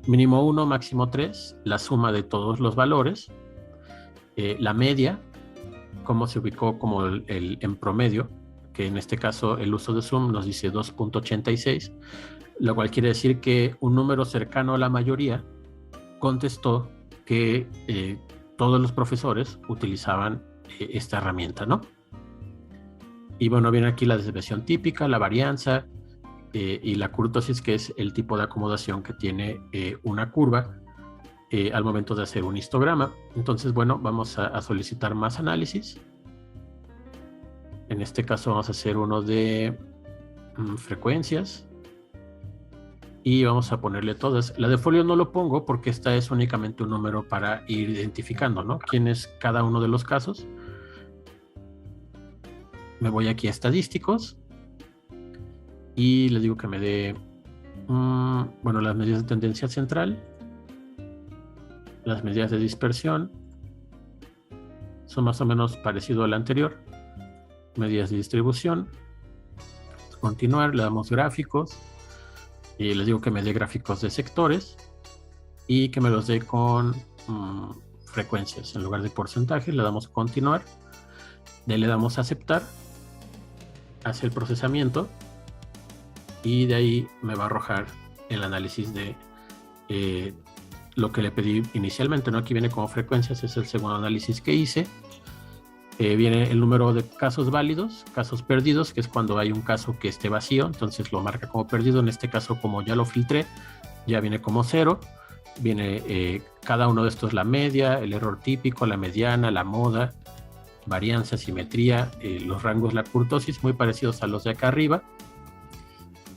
mínimo 1, máximo 3, la suma de todos los valores, la media, cómo se ubicó como en promedio, que en este caso el uso de Zoom nos dice 2.86, lo cual quiere decir que un número cercano a la mayoría contestó que todos los profesores utilizaban esta herramienta, ¿no? Y bueno, viene aquí la desviación típica, la varianza y la kurtosis, que es el tipo de acomodación que tiene una curva al momento de hacer un histograma. Entonces, bueno, vamos a solicitar más análisis. En este caso vamos a hacer uno de frecuencias. y vamos a ponerle todas. La de folio no lo pongo porque esta es únicamente un número para ir identificando, ¿no? ¿Quién es cada uno de los casos? Me voy aquí a estadísticos y le digo que me dé, bueno, las medidas de tendencia central, las medidas de dispersión, son más o menos parecido al anterior. Medidas de distribución, continuar, le damos gráficos y les digo que me dé gráficos de sectores y que me los dé con frecuencias en lugar de porcentaje. Le damos continuar, le damos aceptar, hace el procesamiento y de ahí me va a arrojar el análisis de lo que le pedí inicialmente, ¿no? Aquí viene como frecuencias, es el segundo análisis que hice. Viene el número de casos válidos, casos perdidos, que es cuando hay un caso que esté vacío, entonces lo marca como perdido. En este caso, como ya lo filtré, ya viene como 0. Viene cada uno de estos, la media, el error típico, la mediana, la moda, varianza, simetría, los rangos, la kurtosis, muy parecidos a los de acá arriba.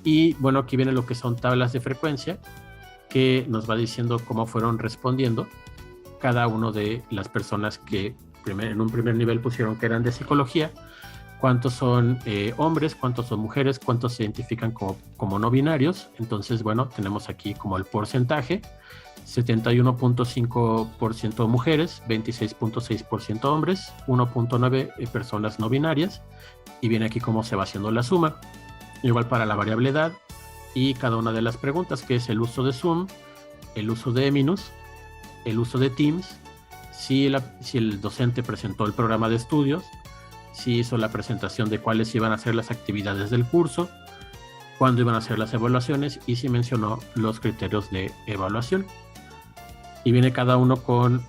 Y bueno, aquí viene lo que son tablas de frecuencia, que nos va diciendo cómo fueron respondiendo cada uno de las personas que en un primer nivel pusieron que eran de psicología, cuántos son hombres, cuántos son mujeres, cuántos se identifican como no binarios. Entonces, bueno, tenemos aquí como el porcentaje: 71.5% mujeres, 26.6% hombres, 1.9% personas no binarias, y viene aquí cómo se va haciendo la suma. Igual para la variable edad y cada una de las preguntas, que es el uso de Zoom, el uso de Eminus, el uso de Teams, si el docente presentó el programa de estudios, si hizo la presentación de cuáles iban a ser las actividades del curso, cuándo iban a ser las evaluaciones y si mencionó los criterios de evaluación. Y viene cada uno con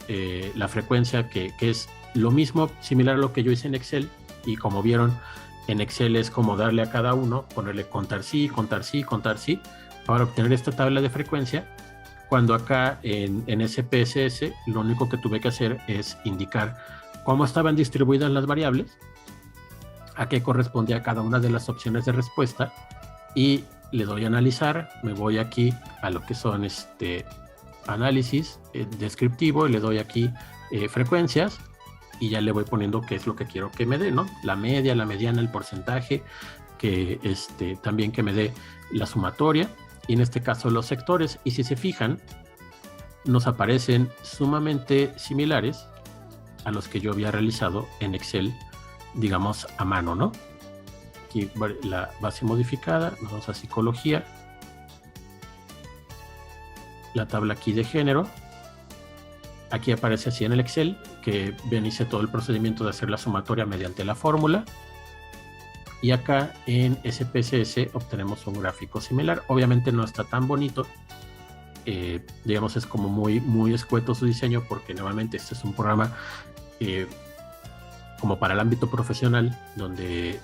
la frecuencia, que es lo mismo, similar a lo que yo hice en Excel. Y como vieron, en Excel es como darle a cada uno, ponerle contar sí, contar sí, contar sí, para obtener esta tabla de frecuencia. Cuando acá en SPSS lo único que tuve que hacer es indicar cómo estaban distribuidas las variables, a qué correspondía cada una de las opciones de respuesta, y le doy a analizar. Me voy aquí a lo que son análisis descriptivo y le doy aquí frecuencias, y ya le voy poniendo qué es lo que quiero que me dé, ¿no? La media, la mediana, el porcentaje, que también que me dé la sumatoria, y en este caso los sectores. Y si se fijan, nos aparecen sumamente similares a los que yo había realizado en Excel, digamos a mano, ¿no? Aquí la base modificada, nos vamos a psicología, la tabla aquí de género, aquí aparece así en el Excel, que bien hice todo el procedimiento de hacer la sumatoria mediante la fórmula. Y acá en SPSS obtenemos un gráfico similar. Obviamente no está tan bonito, digamos, es como muy escueto su diseño, porque normalmente este es un programa como para el ámbito profesional, donde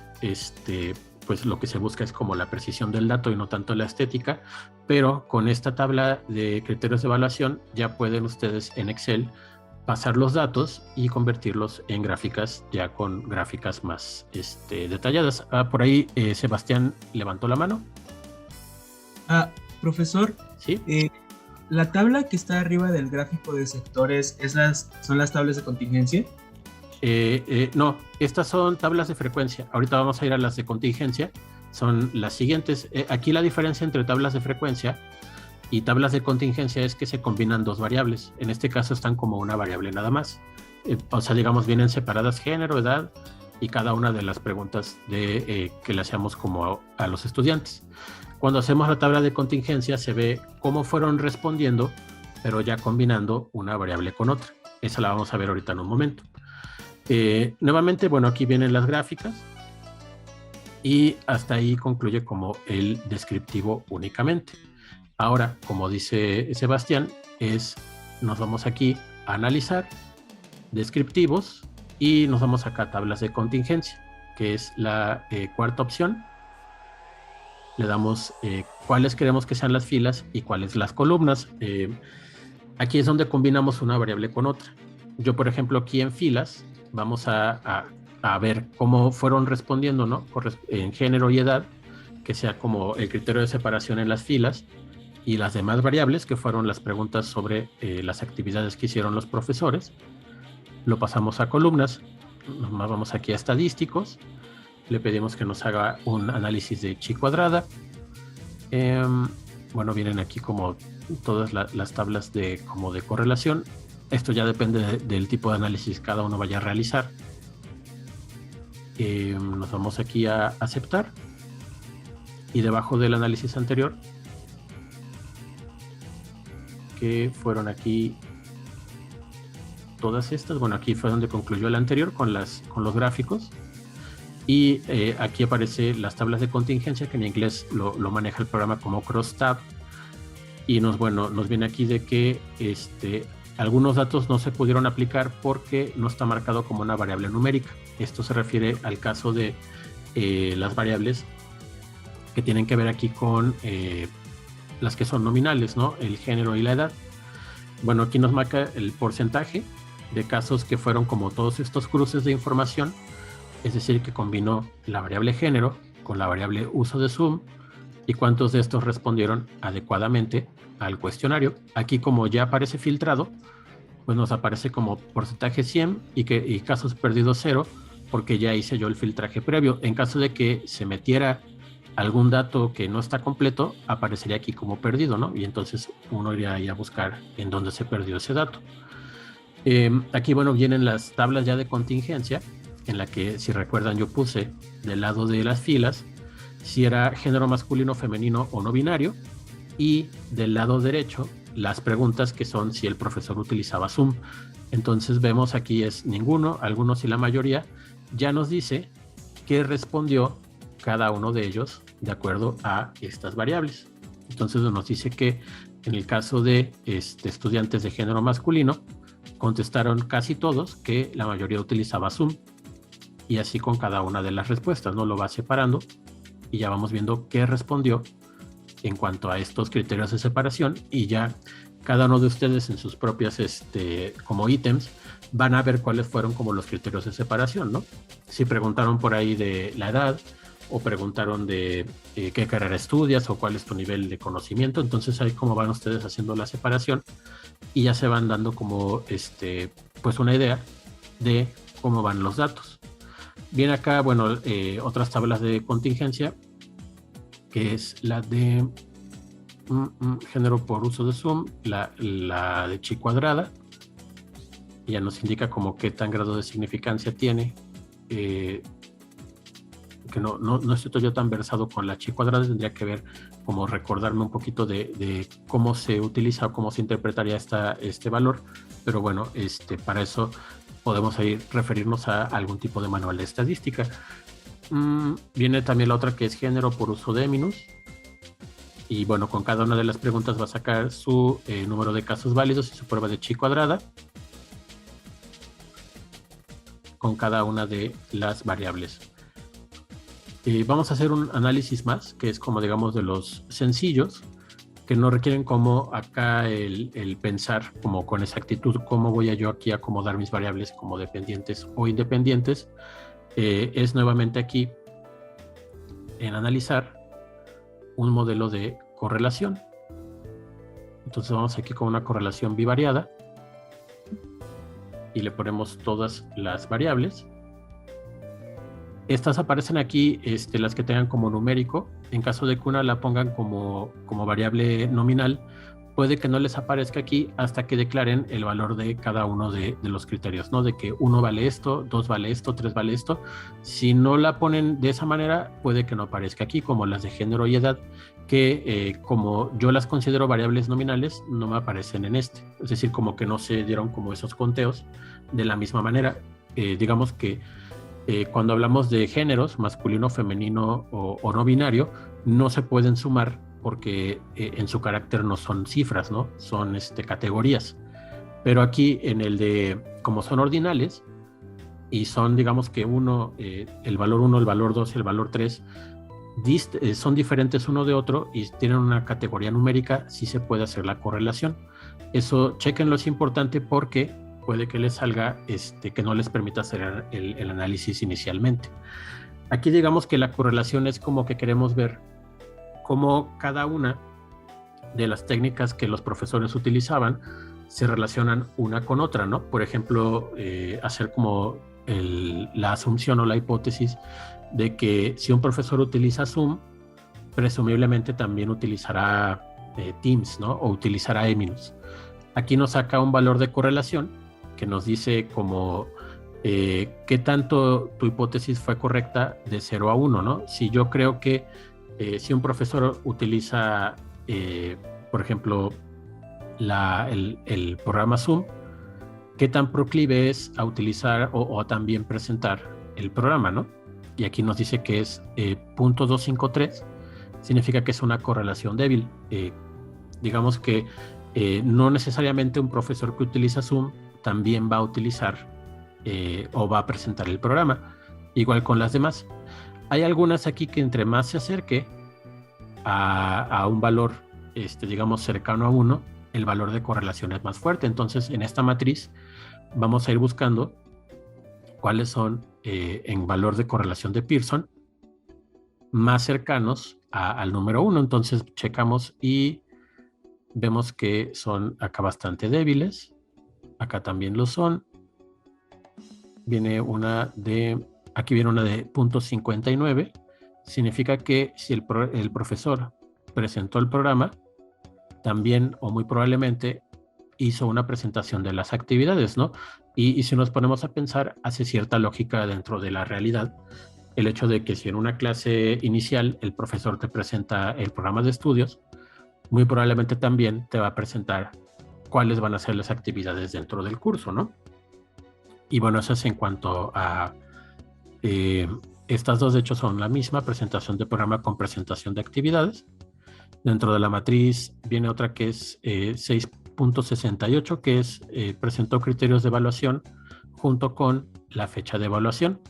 pues lo que se busca es como la precisión del dato y no tanto la estética. Pero con esta tabla de criterios de evaluación ya pueden ustedes en Excel pasar los datos y convertirlos en gráficas, ya con gráficas más detalladas. Por ahí Sebastián levantó la mano. Profesor, ¿sí? La tabla que está arriba del gráfico de sectores, ¿son las tablas de contingencia? No, estas son tablas de frecuencia. Ahorita vamos a ir a las de contingencia. Son las siguientes. Aquí la diferencia entre tablas de frecuencia y tablas de contingencia es que se combinan dos variables. En este caso están como una variable nada más. O sea, digamos, vienen separadas género, edad y cada una de las preguntas que le hacemos como a los estudiantes. Cuando hacemos la tabla de contingencia se ve cómo fueron respondiendo, pero ya combinando una variable con otra. Esa la vamos a ver ahorita en un momento. Nuevamente, bueno, aquí vienen las gráficas y hasta ahí concluye como el descriptivo únicamente. Ahora, como dice Sebastián, nos vamos aquí a analizar descriptivos y nos vamos acá a tablas de contingencia, que es la cuarta opción. Le damos cuáles queremos que sean las filas y cuáles las columnas. Aquí es donde combinamos una variable con otra. Yo, por ejemplo, aquí en filas vamos a ver cómo fueron respondiendo, ¿no? En género y edad, que sea como el criterio de separación en las filas, y las demás variables, que fueron las preguntas sobre las actividades que hicieron los profesores, lo pasamos a columnas. Nos vamos aquí a estadísticos, le pedimos que nos haga un análisis de chi cuadrada. Bueno, vienen aquí como todas las tablas de correlación. Esto ya depende del tipo de análisis que cada uno vaya a realizar. Nos vamos aquí a aceptar, y debajo del análisis anterior, que fueron aquí todas estas, bueno, aquí fue donde concluyó el anterior con los gráficos, y aquí aparece las tablas de contingencia, que en inglés lo maneja el programa como crosstab, y nos viene aquí de que algunos datos no se pudieron aplicar porque no está marcado como una variable numérica. Esto se refiere al caso de las variables que tienen que ver aquí con las que son nominales, ¿no? El género y la edad. Bueno, aquí nos marca el porcentaje de casos que fueron como todos estos cruces de información, es decir, que combinó la variable género con la variable uso de Zoom, y cuántos de estos respondieron adecuadamente al cuestionario. Aquí, como ya aparece filtrado, pues nos aparece como porcentaje 100 y casos perdidos 0, porque ya hice yo el filtraje previo. En caso de que se metiera algún dato que no está completo, aparecería aquí como perdido, ¿no? Y entonces uno iría ahí a buscar en dónde se perdió ese dato. Aquí, bueno, vienen las tablas ya de contingencia, en la que, si recuerdan, yo puse del lado de las filas si era género masculino, femenino o no binario, y del lado derecho las preguntas, que son si el profesor utilizaba Zoom. Entonces vemos aquí es ninguno, algunos y la mayoría. Ya nos dice qué respondió cada uno de ellos de acuerdo a estas variables. Entonces nos dice que en el caso de estudiantes de género masculino, contestaron casi todos que la mayoría utilizaba Zoom, y así con cada una de las respuestas, ¿no? Lo va separando y ya vamos viendo qué respondió en cuanto a estos criterios de separación, y ya cada uno de ustedes en sus propias como ítems van a ver cuáles fueron como los criterios de separación, ¿no? Si preguntaron por ahí de la edad, o preguntaron de qué carrera estudias o cuál es tu nivel de conocimiento, entonces ahí como van ustedes haciendo la separación y ya se van dando como pues una idea de cómo van los datos. Viene acá, bueno, otras tablas de contingencia, que es la de género por uso de Zoom, la de chi cuadrada, y ya nos indica como qué tan grado de significancia tiene, que no estoy yo tan versado con la chi cuadrada, tendría que ver como recordarme un poquito de cómo se utiliza o cómo se interpretaría este valor, pero bueno, para eso podemos ahí referirnos a algún tipo de manual de estadística. Viene también la otra, que es género por uso de Eminus, y bueno, con cada una de las preguntas va a sacar su número de casos válidos y su prueba de chi cuadrada con cada una de las variables. Vamos a hacer un análisis más, que es como, digamos, de los sencillos, que no requieren como acá el pensar como con exactitud cómo voy a yo aquí a acomodar mis variables como dependientes o independientes. Es nuevamente aquí en analizar un modelo de correlación. Entonces vamos aquí con una correlación bivariada y le ponemos todas las variables. Estas aparecen aquí, las que tengan como numérico. En caso de que una la pongan como variable nominal, puede que no les aparezca aquí hasta que declaren el valor de cada uno de los criterios, ¿no? De que 1 vale esto, 2 vale esto, 3 vale esto. Si no la ponen de esa manera, puede que no aparezca aquí, como las de género y edad, que como yo las considero variables nominales, no me aparecen en Es decir, como que no se dieron como esos conteos de la misma manera. Digamos que cuando hablamos de géneros, masculino, femenino o no binario, no se pueden sumar porque en su carácter no son cifras, ¿no? Son categorías. Pero aquí en el de, como son ordinales, y son, digamos que el valor 1, el valor 2 y el valor 3, son diferentes uno de otro y tienen una categoría numérica, sí se puede hacer la correlación. Eso, chequenlo, es importante porque puede que les salga que no les permita hacer el análisis inicialmente. Aquí digamos que la correlación es como que queremos ver cómo cada una de las técnicas que los profesores utilizaban se relacionan una con otra, ¿no? Por ejemplo, hacer como la asunción o la hipótesis de que si un profesor utiliza Zoom, presumiblemente también utilizará Teams, ¿no? O utilizará Eminus. Aquí nos saca un valor de correlación que nos dice como qué tanto tu hipótesis fue correcta de 0 a 1, ¿no? Si yo creo que si un profesor utiliza, por ejemplo, el programa Zoom, qué tan proclive es a utilizar o a también presentar el programa, ¿no? Y aquí nos dice que es 0.253, significa que es una correlación débil. Digamos que no necesariamente un profesor que utiliza Zoom también va a utilizar o va a presentar el programa, igual con las demás. Hay algunas aquí que entre más se acerque a un valor, digamos, cercano a 1, el valor de correlación es más fuerte. Entonces, en esta matriz vamos a ir buscando cuáles son en valor de correlación de Pearson más cercanos al número 1. Entonces, checamos y vemos que son acá bastante débiles. Acá también lo son. Aquí viene una de 0.59. Significa que si el profesor presentó el programa, también o muy probablemente hizo una presentación de las actividades, ¿no? Y si nos ponemos a pensar, hace cierta lógica dentro de la realidad el hecho de que si en una clase inicial el profesor te presenta el programa de estudios, muy probablemente también te va a presentar cuáles van a ser las actividades dentro del curso, ¿no? Y bueno, eso es en cuanto a estas dos, de hecho, son la misma, presentación de programa con presentación de actividades. Dentro de la matriz viene otra que es 6.68, que es presentó criterios de evaluación junto con la fecha de evaluación.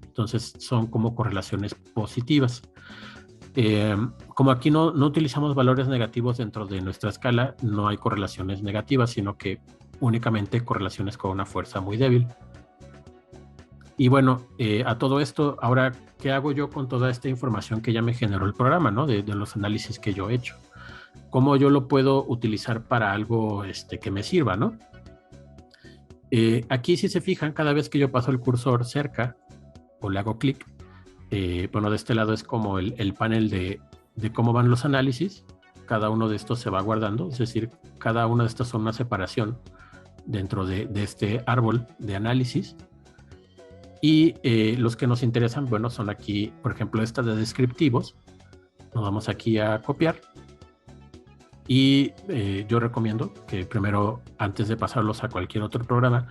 Entonces son como correlaciones positivas. Como aquí no utilizamos valores negativos dentro de nuestra escala, no hay correlaciones negativas, sino que únicamente correlaciones con una fuerza muy débil. Y bueno, a todo esto, ahora, ¿qué hago yo con toda esta información que ya me generó el programa, ¿no? De los análisis que yo he hecho. ¿Cómo yo lo puedo utilizar para algo que me sirva, ¿no? Aquí, si se fijan, cada vez que yo paso el cursor cerca o le hago clic, bueno, de este lado es como el panel de cómo van los análisis. Cada uno de estos se va guardando, es decir, cada una de estas son una separación dentro de este árbol de análisis. Y los que nos interesan, bueno, son aquí, por ejemplo, esta de descriptivos. Nos vamos aquí a copiar. Y yo recomiendo que primero, antes de pasarlos a cualquier otro programa,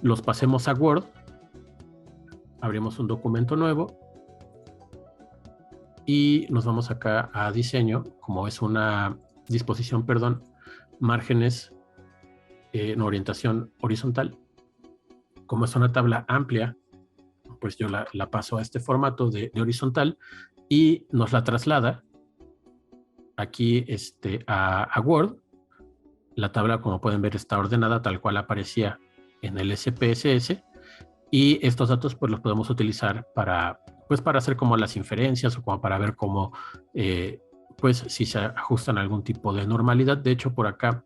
los pasemos a Word. Abrimos un documento nuevo. Y nos vamos acá a diseño, como es una disposición, perdón, márgenes en orientación horizontal. Como es una tabla amplia, pues yo la paso a este formato de horizontal y nos la traslada aquí a Word. La tabla, como pueden ver, está ordenada tal cual aparecía en el SPSS y estos datos pues los podemos utilizar para hacer como las inferencias o como para ver cómo pues si se ajustan a algún tipo de normalidad. De hecho, por acá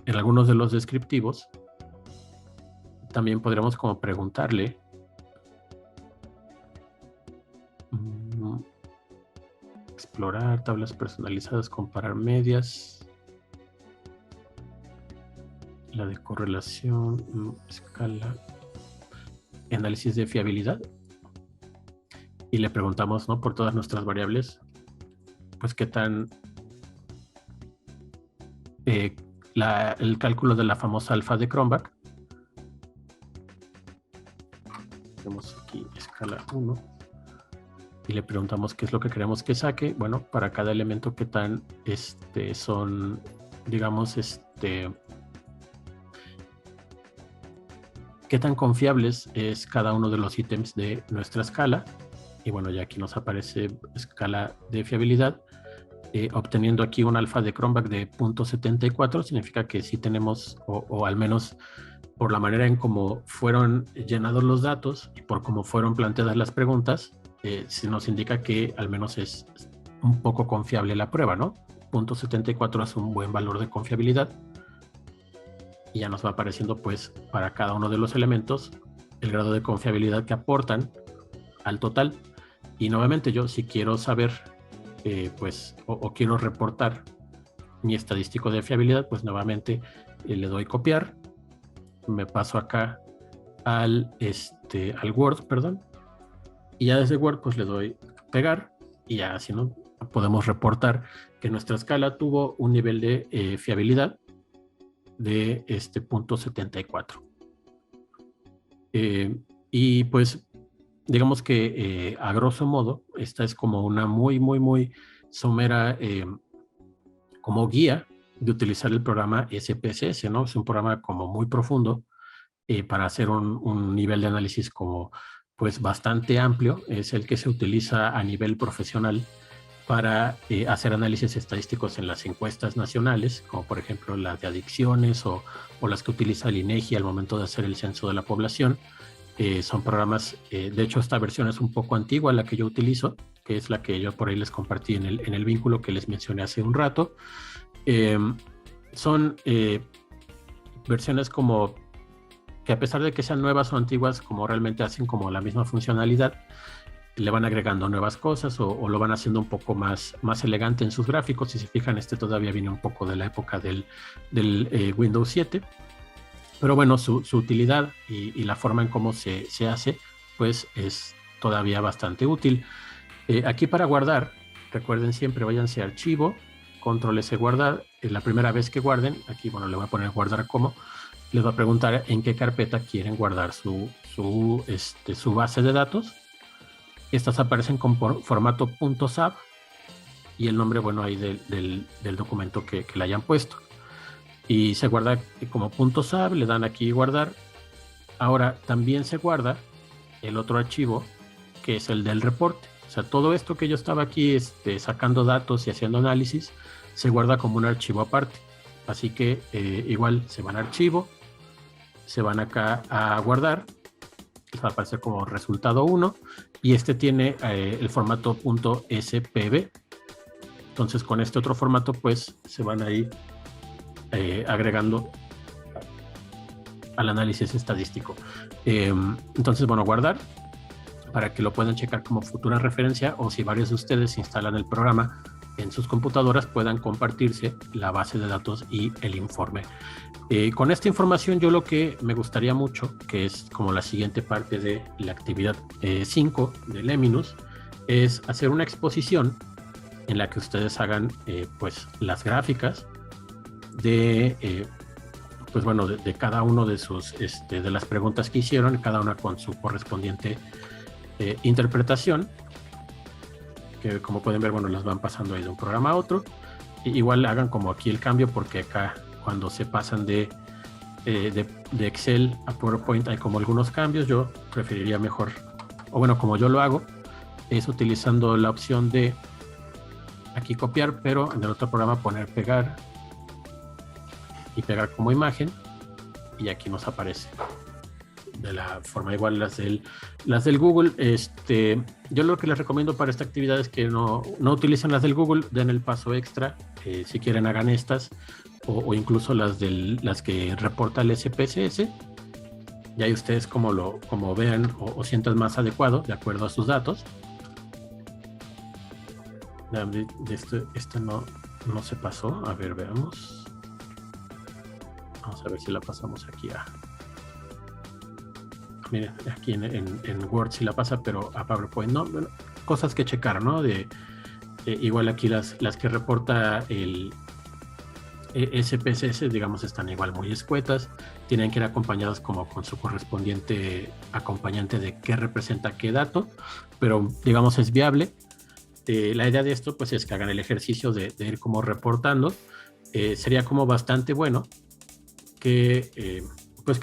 en algunos de los descriptivos también podríamos como preguntarle explorar tablas personalizadas, comparar medias, la de correlación, escala, análisis de fiabilidad, y le preguntamos, ¿no?, por todas nuestras variables, pues qué tan el cálculo de la famosa alfa de Cronbach. Tenemos aquí escala 1 y le preguntamos qué es lo que queremos que saque. Bueno, para cada elemento qué tan son, digamos, qué tan confiables es cada uno de los ítems de nuestra escala. Y bueno, ya aquí nos aparece escala de fiabilidad, obteniendo aquí un alfa de Cronbach de 0.74. Significa que sí tenemos, o al menos por la manera en cómo fueron llenados los datos y por cómo fueron planteadas las preguntas, se nos indica que al menos es un poco confiable la prueba, ¿no? 0.74 es un buen valor de confiabilidad. Y ya nos va apareciendo, pues, para cada uno de los elementos, el grado de confiabilidad que aportan al total. Y nuevamente yo, si quiero saber, pues, o quiero reportar mi estadístico de fiabilidad, pues nuevamente le doy copiar, me paso acá al Word, perdón, y ya desde Word pues le doy pegar, y ya así no podemos reportar que nuestra escala tuvo un nivel de fiabilidad de 0.74. Y pues digamos que a grosso modo esta es como una muy somera como guía de utilizar el programa SPSS, ¿no? Es un programa como muy profundo para hacer un nivel de análisis como pues bastante amplio. Es el que se utiliza a nivel profesional para hacer análisis estadísticos en las encuestas nacionales, como por ejemplo las de adicciones o las que utiliza el INEGI al momento de hacer el censo de la población. Son programas, de hecho esta versión es un poco antigua, la que yo utilizo, que es la que yo por ahí les compartí en el vínculo que les mencioné hace un rato. Son versiones como que a pesar de que sean nuevas o antiguas, como realmente hacen como la misma funcionalidad, le van agregando nuevas cosas o lo van haciendo un poco más elegante en sus gráficos. Si se fijan, todavía viene un poco de la época del Windows 7. Pero bueno, su utilidad y la forma en cómo se hace, pues es todavía bastante útil. Aquí para guardar, recuerden siempre, váyanse a archivo, control S guardar. La primera vez que guarden, aquí bueno, le voy a poner guardar como, les va a preguntar en qué carpeta quieren guardar su base de datos. Estas aparecen con formato .zap y el nombre, bueno, ahí del documento que le hayan puesto. Y se guarda como .zap, le dan aquí guardar. Ahora también se guarda el otro archivo, que es el del reporte. O sea, todo esto que yo estaba aquí sacando datos y haciendo análisis, se guarda como un archivo aparte. Así que igual se van a archivo, se van acá a guardar, les va a aparecer como resultado 1, y tiene el formato .spb. Entonces con este otro formato pues se van a ir agregando al análisis estadístico. Entonces, bueno, guardar para que lo puedan checar como futura referencia, o si varios de ustedes instalan el programa en sus computadoras, puedan compartirse la base de datos y el informe. Con esta información yo lo que me gustaría mucho, que es como la siguiente parte de la actividad 5 de Leminus, es hacer una exposición en la que ustedes hagan pues las gráficas de pues bueno, de cada uno de sus de las preguntas que hicieron, cada una con su correspondiente interpretación, que como pueden ver, bueno, las van pasando ahí de un programa a otro. Igual hagan como aquí el cambio, porque acá cuando se pasan de Excel a PowerPoint hay como algunos cambios. Yo preferiría mejor, o bueno, como yo lo hago, es utilizando la opción de aquí copiar, pero en el otro programa poner pegar y pegar como imagen, y aquí nos aparece de la forma igual las del Google. Yo lo que les recomiendo para esta actividad es que no utilicen las del Google, den el paso extra, si quieren hagan estas o incluso las que reporta el SPSS, y ahí ustedes como vean o sientan más adecuado de acuerdo a sus datos. Esto no se pasó, a ver, veamos. Vamos a ver si la pasamos aquí a... Miren, aquí en Word sí la pasa, pero a PowerPoint no. Bueno, cosas que checar, ¿no? Igual aquí las que reporta el SPSS, digamos, están igual muy escuetas. Tienen que ir acompañadas como con su correspondiente acompañante de qué representa qué dato, pero digamos es viable. La idea de esto pues es que hagan el ejercicio de ir como reportando. Sería como bastante bueno que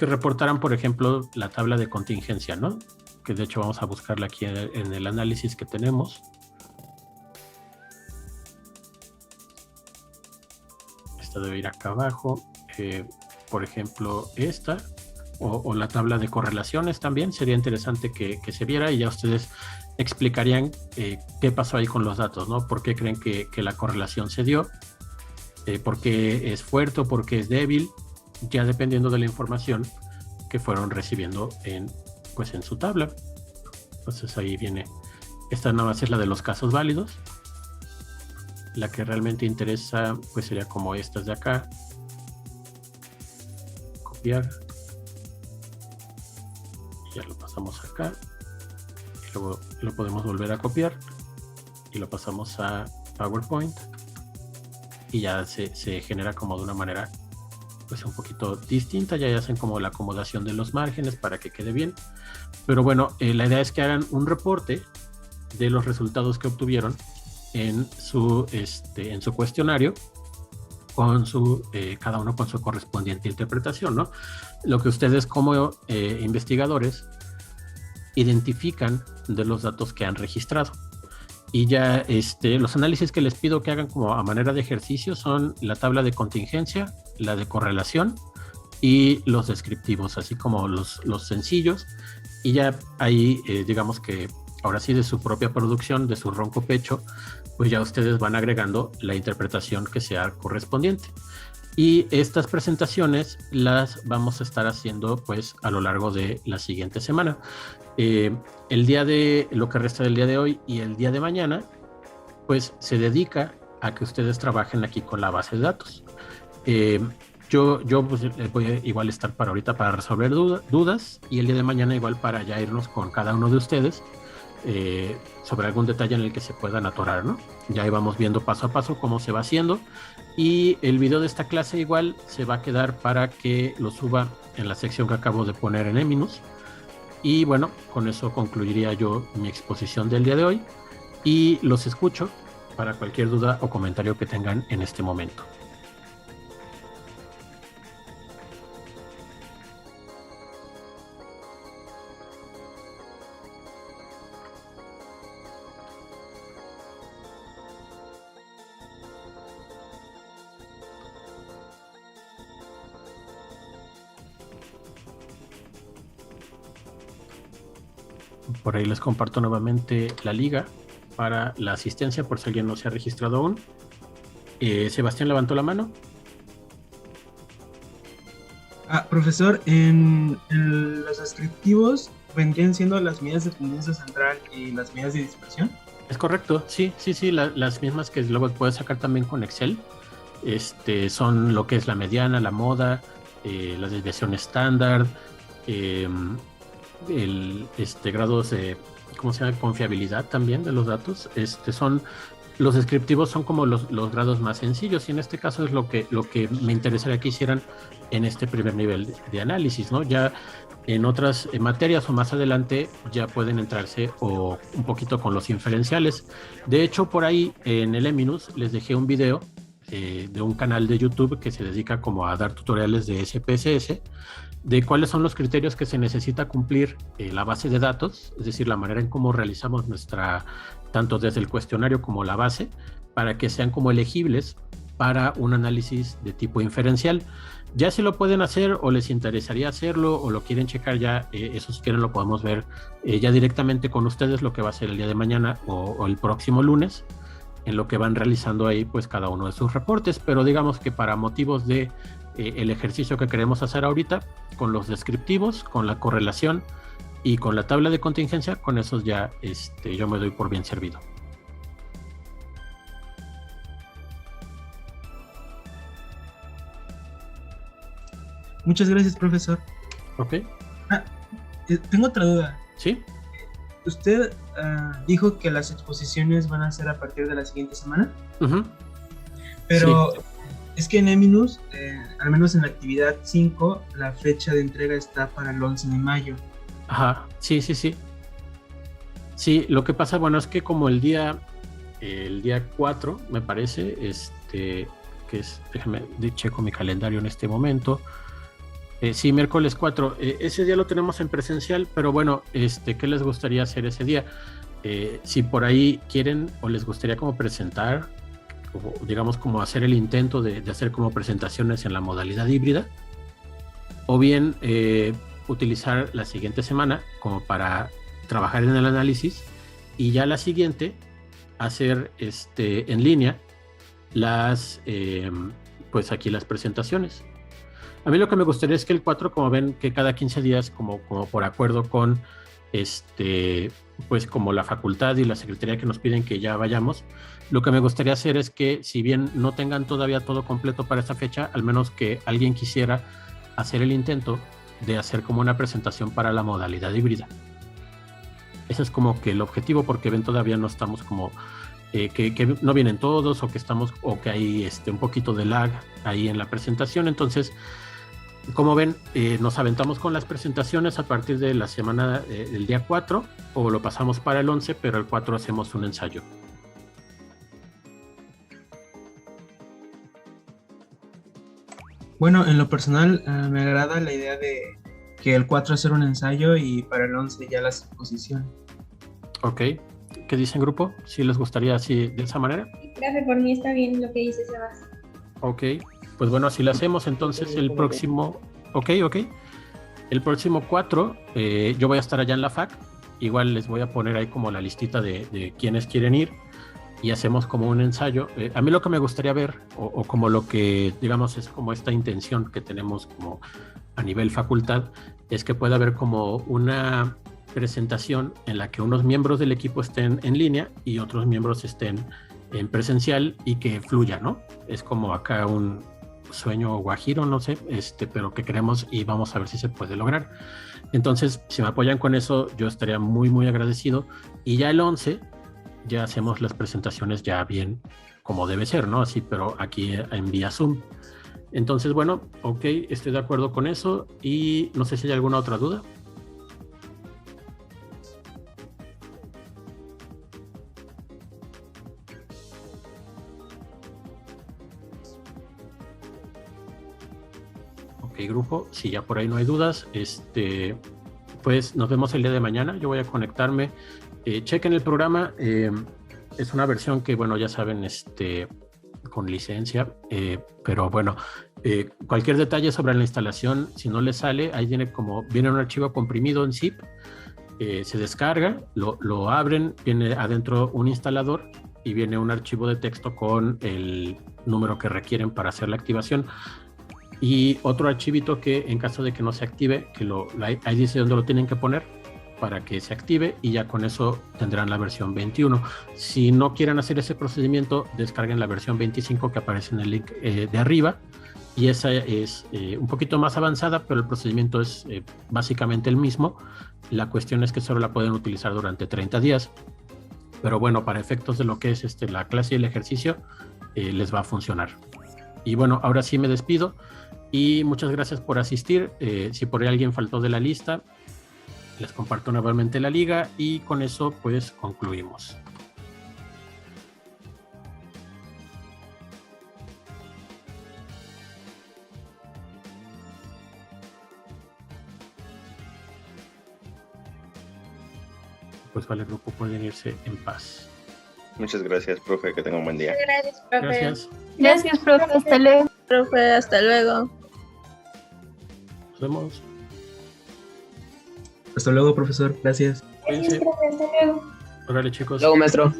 reportaran, por ejemplo, la tabla de contingencia, ¿no? Que de hecho vamos a buscarla aquí en el análisis que tenemos. Esta debe ir acá abajo. Por ejemplo, esta. O la tabla de correlaciones también. Sería interesante que se viera, y ya ustedes explicarían qué pasó ahí con los datos, ¿no? ¿Por qué creen que la correlación se dio? ¿Por qué es fuerte o por qué es débil? Ya dependiendo de la información que fueron recibiendo en su tabla. Entonces ahí viene, esta nada más es la de los casos válidos. La que realmente interesa pues sería como estas de acá. Copiar. Ya lo pasamos acá. Y luego lo podemos volver a copiar. Y lo pasamos a PowerPoint. Y ya se genera como de una manera pues un poquito distinta. Ya hacen como la acomodación de los márgenes para que quede bien. Pero bueno, la idea es que hagan un reporte de los resultados que obtuvieron en su cuestionario, con cada uno con su correspondiente interpretación, ¿no? Lo que ustedes como investigadores identifican de los datos que han registrado. Y ya los análisis que les pido que hagan como a manera de ejercicio son la tabla de contingencia, la de correlación y los descriptivos, así como los sencillos. Y ya ahí, digamos que ahora sí de su propia producción, de su ronco pecho, pues ya ustedes van agregando la interpretación que sea correspondiente. Y estas presentaciones las vamos a estar haciendo pues a lo largo de la siguiente semana. Lo que resta del día de hoy y el día de mañana, pues se dedica a que ustedes trabajen aquí con la base de datos. Yo pues, voy a igual estar para ahorita para resolver dudas y el día de mañana igual para ya irnos con cada uno de ustedes sobre algún detalle en el que se puedan atorar, ¿no? Ya íbamos viendo paso a paso cómo se va haciendo y el video de esta clase igual se va a quedar para que lo suba en la sección que acabo de poner en Eminus. Y bueno, con eso concluiría yo mi exposición del día de hoy y los escucho para cualquier duda o comentario que tengan en este momento. Por ahí les comparto nuevamente la liga para la asistencia por si alguien no se ha registrado aún. Sebastián levantó la mano. Profesor, en los descriptivos vendrían siendo las medidas de tendencia central y las medidas de dispersión. Es correcto, sí, las mismas que luego puedes sacar también con Excel. Son lo que es la mediana, la moda, la desviación estándar, grados de, ¿cómo se llama? Confiabilidad también de los datos. Los descriptivos son como los grados más sencillos y en este caso es lo que me interesaría que hicieran en este primer nivel de análisis, ¿no? Ya en otras materias o más adelante ya pueden entrarse o un poquito con los inferenciales. De hecho, por ahí en el Eminus les dejé un video de un canal de YouTube que se dedica como a dar tutoriales de SPSS, de cuáles son los criterios que se necesita cumplir la base de datos, es decir, la manera en cómo realizamos tanto desde el cuestionario como la base, para que sean como elegibles para un análisis de tipo inferencial. Ya si lo pueden hacer o les interesaría hacerlo o lo quieren checar ya, eso si quieren lo podemos ver ya directamente con ustedes, lo que va a ser el día de mañana o el próximo lunes, en lo que van realizando ahí pues cada uno de sus reportes, pero digamos que para motivos de el ejercicio que queremos hacer ahorita, con los descriptivos, con la correlación y con la tabla de contingencia, con esos ya yo me doy por bien servido. Muchas gracias, profesor. Ok. Tengo otra duda. ¿Sí? Usted dijo que las exposiciones van a ser a partir de la siguiente semana. Uh-huh. Pero sí. Es que en Eminus, al menos en la actividad 5, la fecha de entrega está para el 11 de mayo. Ajá, sí. Sí, lo que pasa, bueno, es que como el día 4, me parece, que es, déjame, checo mi calendario en este momento. Sí, miércoles 4, ese día lo tenemos en presencial, pero bueno, ¿qué les gustaría hacer ese día? Si por ahí quieren o les gustaría como presentar, o digamos como hacer el intento de hacer como presentaciones en la modalidad híbrida, o bien utilizar la siguiente semana como para trabajar en el análisis y ya la siguiente hacer en línea pues aquí las presentaciones. A mí lo que me gustaría es que el 4, como ven, que cada 15 días, como por acuerdo con pues como la facultad y la secretaría que nos piden que ya vayamos, lo que me gustaría hacer es que, si bien no tengan todavía todo completo para esta fecha, al menos que alguien quisiera hacer el intento de hacer como una presentación para la modalidad híbrida. Ese es como que el objetivo, porque ven, todavía no estamos como que no vienen todos, o que hay un poquito de lag ahí en la presentación. Entonces, como ven, nos aventamos con las presentaciones a partir de la semana del día 4, o lo pasamos para el 11, pero el 4 hacemos un ensayo. Bueno, en lo personal me agrada la idea de que el 4 hacer un ensayo y para el 11 ya la exposición. Ok, ¿qué dicen, grupo? ¿Sí les gustaría así de esa manera? Gracias, por mí está bien lo que dice Sebas. Ok, pues bueno, así lo hacemos. Entonces el próximo, el próximo 4, yo voy a estar allá en la FAC. Igual les voy a poner ahí como la listita de quienes quieren ir, y hacemos como un ensayo. A mí lo que me gustaría ver, o como lo que digamos es como esta intención que tenemos como a nivel facultad, es que pueda haber como una presentación en la que unos miembros del equipo estén en línea y otros miembros estén en presencial, y que fluya, ¿no? Es como acá un sueño guajiro, no sé, pero que queremos, y vamos a ver si se puede lograr. Entonces, si me apoyan con eso, yo estaría muy, muy agradecido. Y ya el 11, ya hacemos las presentaciones ya bien como debe ser, ¿no? Así, pero aquí en vía Zoom. Entonces, bueno, ok, estoy de acuerdo con eso, y no sé si hay alguna otra duda. Grupo, si ya por ahí no hay dudas, pues nos vemos el día de mañana. Yo voy a conectarme, chequen el programa, es una versión que, bueno, ya saben, con licencia, pero bueno, cualquier detalle sobre la instalación, si no les sale, ahí viene un archivo comprimido en zip, se descarga, lo abren, viene adentro un instalador y viene un archivo de texto con el número que requieren para hacer la activación. Y otro archivito que, en caso de que no se active, ahí dice dónde lo tienen que poner para que se active, y ya con eso tendrán la versión 21. Si no quieren hacer ese procedimiento, descarguen la versión 25 que aparece en el link de arriba, y esa es un poquito más avanzada, pero el procedimiento es básicamente el mismo. La cuestión es que solo la pueden utilizar durante 30 días, pero bueno, para efectos de lo que es la clase y el ejercicio, les va a funcionar. Y bueno, ahora sí me despido. Y muchas gracias por asistir. Si por ahí alguien faltó de la lista, les comparto nuevamente la liga, y con eso pues concluimos. Pues vale, grupo, pueden irse en paz. Muchas gracias, profe, que tenga un buen día. Gracias, profe. Gracias. Gracias, profe. Hasta luego. Profe, hasta luego. Nos vemos. Hasta luego, profesor. Gracias. Gracias, profe, hasta luego. Órale, chicos. Luego, maestro.